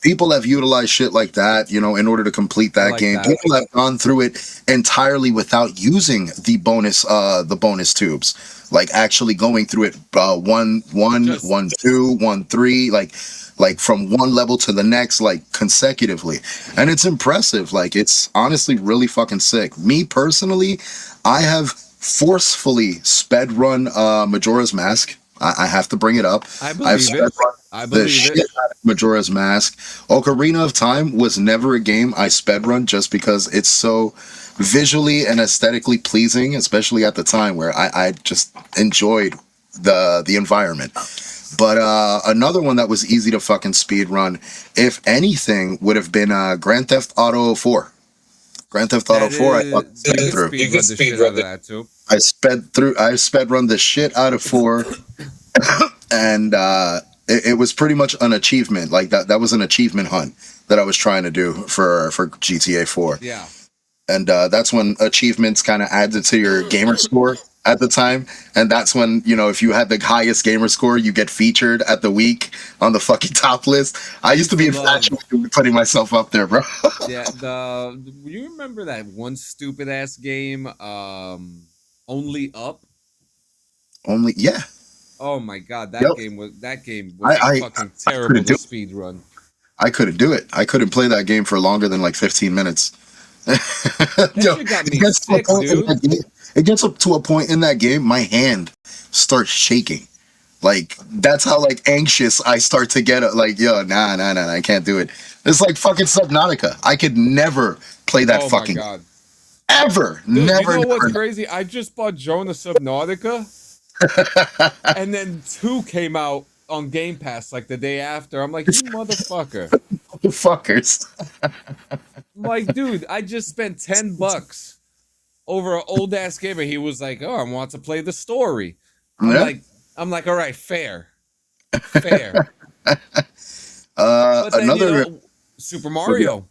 People have utilized shit like that, you know, in order to complete that like game. that. People have gone through it entirely without using the bonus tubes, like actually going through it 1, 2, 1, 3, like from one level to the next, like consecutively. And it's impressive. Like, it's honestly really fucking sick. Me personally, I have forcefully sped run Majora's Mask. I have to bring it up. I believe it. I believe it. Out of Majora's Mask. Ocarina of Time was never a game I spedrun just because it's so visually and aesthetically pleasing, especially at the time where I just enjoyed the environment. But another one that was easy to fucking speedrun, if anything, would have been Grand Theft Auto 4. Grand Theft Auto 4, I sped through. You can speedrun that too. I sped run the shit out of 4. And it was pretty much an achievement. Like that was an achievement hunt that I was trying to do for GTA 4. Yeah. And that's when achievements kind of added to your gamer score at the time. And that's when, you know, if you had the highest gamer score, you get featured at the week on the fucking top list. I used to be infatuated with putting myself up there, bro. Yeah. You remember that one stupid ass game, Only Up? Yeah. Oh my god, that game was fucking terrible to speed run. I couldn't do it. I couldn't play that game for longer than like 15 minutes. That shit got me sick, dude. It gets up to a point in that game, my hand starts shaking. Like, that's how like anxious I start to get. Like, yo, nah, I can't do it. It's like fucking Subnautica. I could never play that fucking god. Ever. Dude, never. You know what's crazy? I just bought Jonah Subnautica. And then 2 came out on Game Pass like the day after. I'm like, you motherfucker. Fuckers. I'm like, dude, I just spent $10 over an old ass game, and he was like, "Oh, I want to play the story." I'm like, all right, fair. But then, another Super Mario.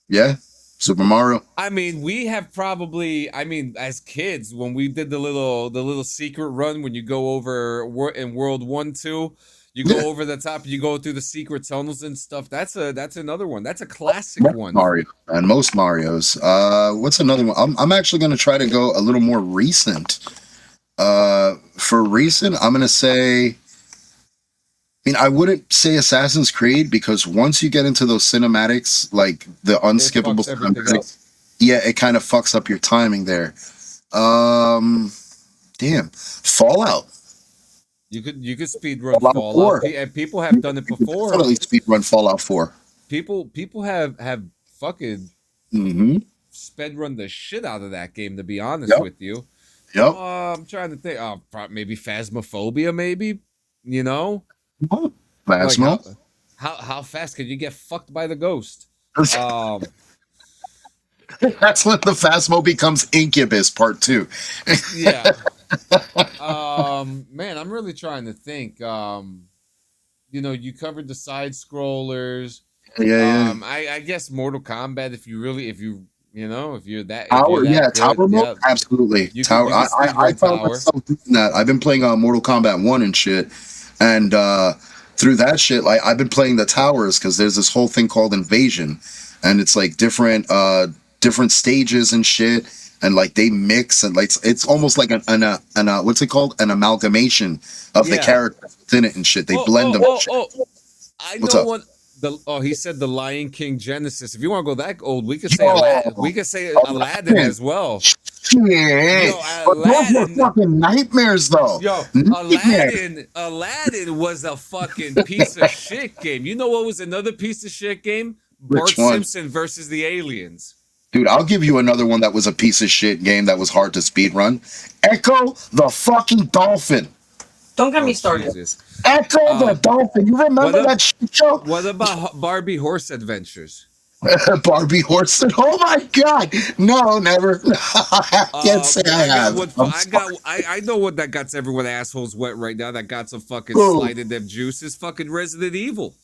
Yeah. Super Mario. I mean, we have probably, as kids, when we did the little secret run, when you go over in World 1, 2, you go over the top, you go through the secret tunnels and stuff. That's another one. That's a classic one. Mario and most Marios. What's another one? I'm actually going to try to go a little more recent. For recent, I'm going to say, I wouldn't say Assassin's Creed, because once you get into those cinematics, like the unskippable cinematics, yeah, it kind of fucks up your timing there. Damn, Fallout. You could speed run Fallout, and people have done it before. Definitely speed run Fallout 4. People have fucking sped run the shit out of that game. To be honest with you, I'm trying to think. Maybe Phasmophobia, maybe. You know. Phasmo. Like how fast can you get fucked by the ghost? That's when the Phasmo becomes Incubus Part 2. Yeah. Man, I'm really trying to think. You covered the side scrollers. Yeah. I guess Mortal Kombat, if you're that Tower mode, absolutely. Tower. I found myself doing that. I've been playing Mortal Kombat 1 and shit. And through that shit, like, I've been playing the towers, because there's this whole thing called Invasion, and it's like different stages and shit, and like they mix, and like it's almost like an what's it called? An amalgamation of the characters within it and shit. They blend them. I know what. He said the Lion King Genesis. If you want to go that old, we could say Aladdin as well. Yeah, but those were fucking nightmares, though. Aladdin was a fucking piece of shit game. You know what was another piece of shit game? Bart Simpson versus the Aliens. Dude, I'll give you another one that was a piece of shit game that was hard to speedrun. Echo the fucking Dolphin. Don't get me started. Jesus. Echo the Dolphin. You remember that shit show? What about Barbie Horse Adventures? Barbie horse. Oh my god! No, never. I can't say I have. I know what that got everyone assholes wet right now. That got some fucking Ooh. slide in them juices. Fucking Resident Evil.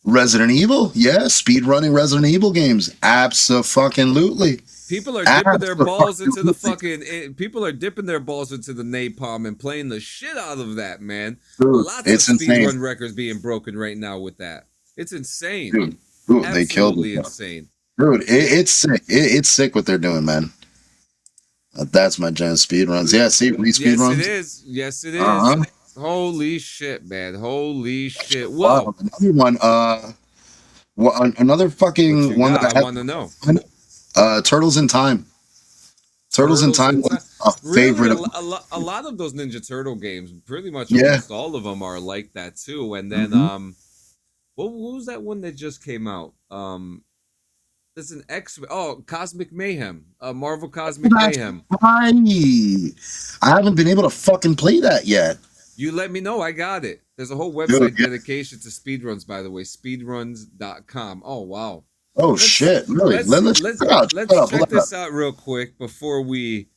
Resident Evil, yeah, speed running Resident Evil games, absolutely. People are dipping their balls into the fucking. People are dipping their balls into the napalm and playing the shit out of that, man. Dude, Lots it's of insane. speedrun records being broken right now with that. It's insane. Dude, they killed it. Insane. Dude, it's sick. It's sick what they're doing, man. That's my jam, speedruns. Yeah, see, speed runs. Yes, it is. Yes, it is. Holy shit, man. Holy shit. Whoa. Another one. Another fucking one that I want to know. Turtles in Time. Turtles in Time was a favorite. Really, a lot of those Ninja Turtle games, pretty much almost all of them are like that too. And then, what was that one that just came out? There's an Cosmic Mayhem, Marvel Cosmic Mayhem. Right. I haven't been able to fucking play that yet. You let me know. I got it. There's a whole website dedication to speedruns, by the way, speedruns.com. Oh, wow. Oh, shit. Really? Let's check this out real quick before we...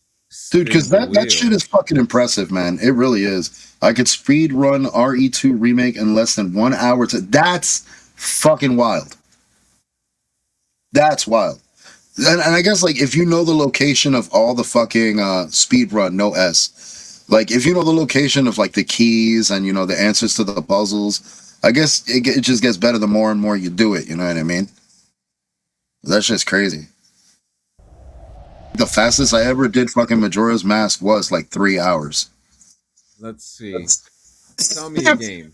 Dude, because that shit is fucking impressive, man. It really is. I could speedrun RE2 Remake in less than 1 hour. That's fucking wild. That's wild. And I guess, like, if you know the location of all the fucking speedrun, no S, like, if you know the location of, like, the keys and, you know, the answers to the puzzles, I guess it just gets better the more and more you do it, you know what I mean? That's just crazy. The fastest I ever did fucking Majora's Mask was, like, 3 hours. Let's see. Tell me a game.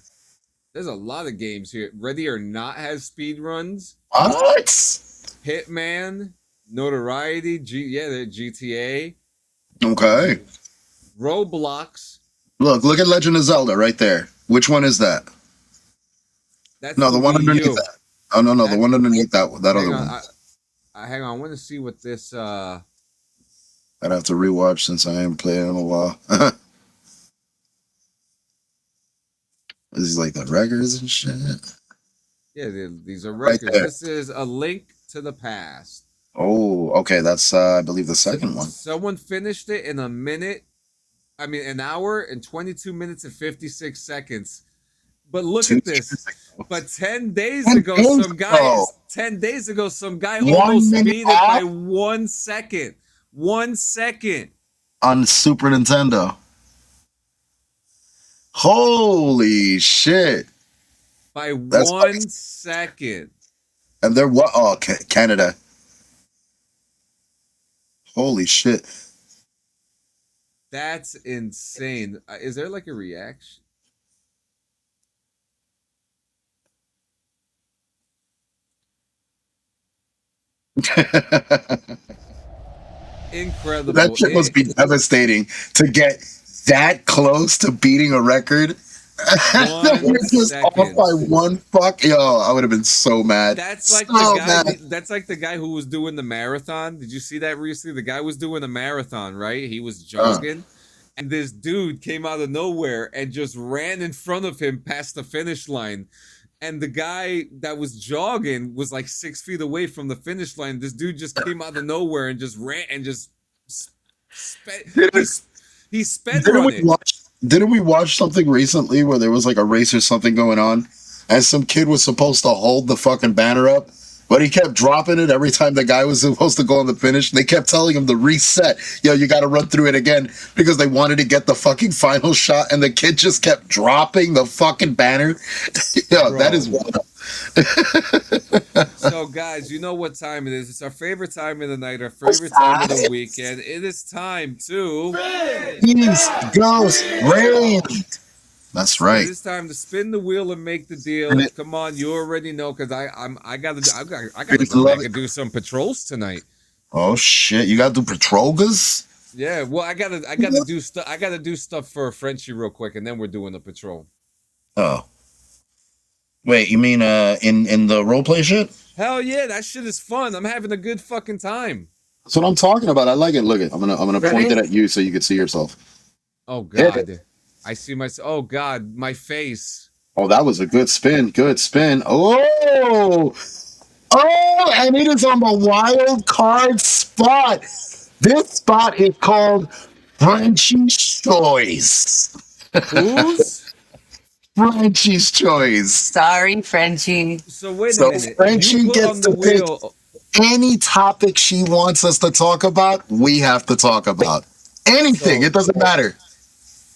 There's a lot of games here. Ready or Not has speedruns. What? Hitman, Notoriety, they're GTA. Okay. Roblox. Look at Legend of Zelda right there. Which one is that? That's the one underneath that. Oh no, the one underneath that other one. Hang on, I want to see what this. I'd have to rewatch since I haven't played in a while. This is like the records and shit. Yeah, these are records. Right, this is A Link to the Past. Oh, okay. That's I believe the second one. Someone finished it in an hour and 22 minutes and 56 seconds. But look at this. But 10 days ago, some guy almost beat it by 1 second. 1 second. On Super Nintendo. Holy shit. By 1 second. And they're what? Oh, Canada. Holy shit. That's insane. Is there like a reaction? Incredible. That shit must be devastating to get that close to beating a record. Just off by 1 fuck. Yo, I would have been so mad. That's like the guy who was doing the marathon. Did you see that recently? The guy was doing a marathon, right? He was jogging, and this dude came out of nowhere and just ran in front of him past the finish line. And the guy that was jogging was like 6 feet away from the finish line. This dude just came out of nowhere and just ran and just he sped on it. Didn't we watch something recently where there was like a race or something going on and some kid was supposed to hold the fucking banner up, but he kept dropping it every time the guy was supposed to go on the finish? They kept telling him to reset. Yo, you got to run through it again because they wanted to get the fucking final shot, and the kid just kept dropping the fucking banner. Yo, bro, that is wild. So, guys, you know what time it is. It's our favorite time of the night, our favorite time of the weekend. It is time to... Peace, Ghost, Rain. That's right. It is time to spin the wheel and make the deal. Come on, you already know, because I gotta go back and do some patrols tonight. Oh shit, you gotta do patrolgas? Yeah, well, I gotta do stuff for Frenchie real quick, and then we're doing the patrol. Oh. Wait, you mean in the roleplay shit? Hell yeah, that shit is fun. I'm having a good fucking time. That's what I'm talking about. I like it. Look it. I'm gonna point it at you so you can see yourself. Oh god. I see myself. Oh god, my face. Oh, that was a good spin. Good spin. Oh! and it is on the wild card spot. This spot is called Frenchie's Choice. Who's? Frenchie's Choice. Sorry, Frenchie. So wait a So minute. Frenchie You put gets on the to pick wheel. any topic she wants us to talk about, we have to talk about. Anything. So- It doesn't matter.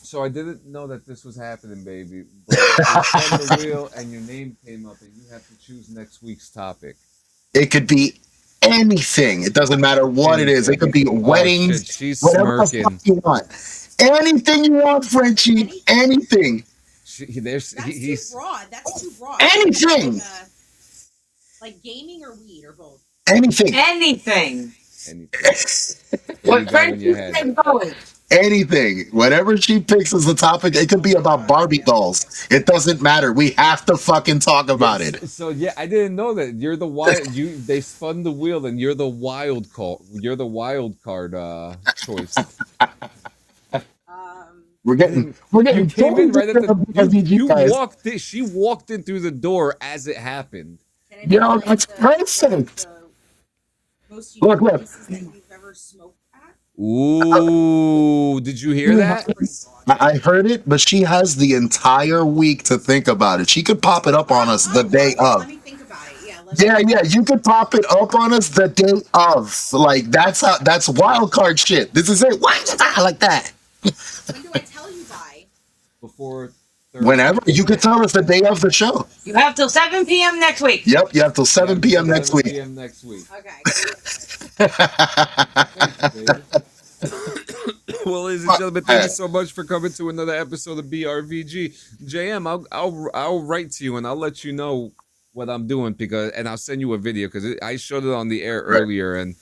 So I didn't know that this was happening, baby. But you spun the wheel and your name came up, and you have to choose next week's topic. It could be anything. It doesn't matter what it is. It could be weddings, shit, she's whatever the smirking. fuck you want. Anything you want, Frenchie. Anything. He's too broad. That's too broad. Anything. Like gaming or weed or both. Anything. Anything. What Frenchie said going? Anything. Whatever she picks as the topic, it could be about Barbie dolls. It doesn't matter. We have to fucking talk about it. So yeah, I didn't know that you're the wild. They spun the wheel, and you're the wild call. You're the wild card choice. We're getting. You came in right at the. You guys. walked in. She walked in through the door as it happened. Yo, that's perfect. Most Look. places that you've ever smoked at. Ooh, did you hear that? I heard it, but she has the entire week to think about it. She could pop it up on us the day of. Let me think about it. Yeah, you could pop it up on us the day of. Like that's wild card shit. This is it. Why is that like that? When do I tell you by? Before. Whenever you could tell us the day of the show. You have till 7 p.m. next week. Yep, you have till 7 p.m. next week. 7 p.m. next week. Okay. Well, ladies and gentlemen, thank you so much for coming to another episode of BRVG. JM, I'll write to you and I'll let you know what I'm doing and I'll send you a video because I showed it on the air earlier. And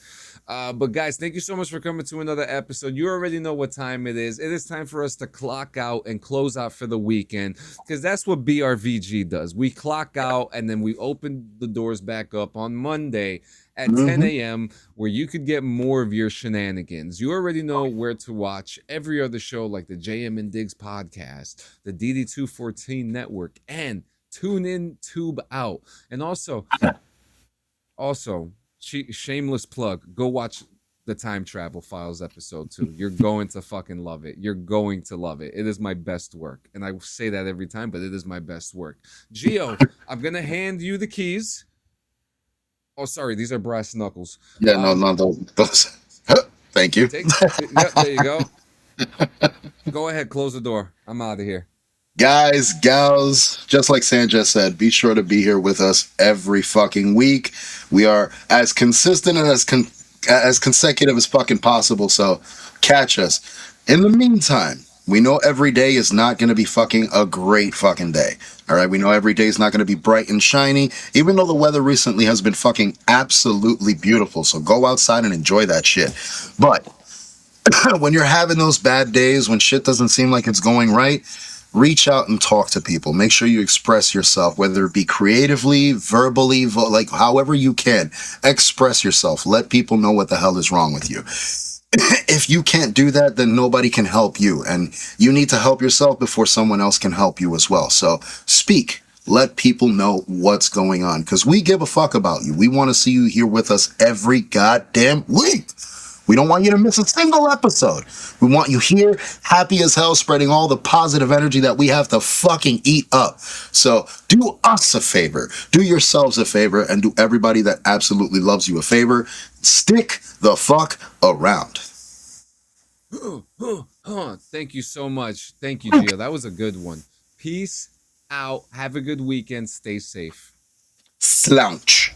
but guys, thank you so much for coming to another episode. You already know what time it is. It is time for us to clock out and close out for the weekend because that's what BRVG does. We clock out and then we open the doors back up on Monday at 10 a.m. where you could get more of your shenanigans. You already know where to watch every other show like the JM and Diggs podcast, the DD214 network, and Tune In, Tube Out. And also, shameless plug, go watch the Time Travel Files episode 2. You're going to fucking love it. You're going to love it. It is my best work. And I say that every time, but it is my best work. Gio, I'm going to hand you the keys. Oh, sorry, these are brass knuckles. Yeah, no, those. Thank you. Yep, there you go. Go ahead, close the door. I'm out of here. Guys, gals, just like Sanchez said, be sure to be here with us every fucking week. We are as consistent and as consecutive as fucking possible, so catch us. In the meantime, we know every day is not going to be fucking a great fucking day. All right, we know every day is not going to be bright and shiny, even though the weather recently has been fucking absolutely beautiful. So go outside and enjoy that shit. But when you're having those bad days, when shit doesn't seem like it's going right, reach out and talk to people. Make sure you express yourself, whether it be creatively, verbally, like however you can. Express yourself. Let people know what the hell is wrong with you. If you can't do that, then nobody can help you. And you need to help yourself before someone else can help you as well. So speak. Let people know what's going on. Because we give a fuck about you. We want to see you here with us every goddamn week. We don't want you to miss a single episode. We want you here, happy as hell, spreading all the positive energy that we have to fucking eat up. So do us a favor, do yourselves a favor, and do everybody that absolutely loves you a favor. Stick the fuck around. Thank you so much. Thank you, Gio. That was a good one. Peace out. Have a good weekend. Stay safe. Slouch.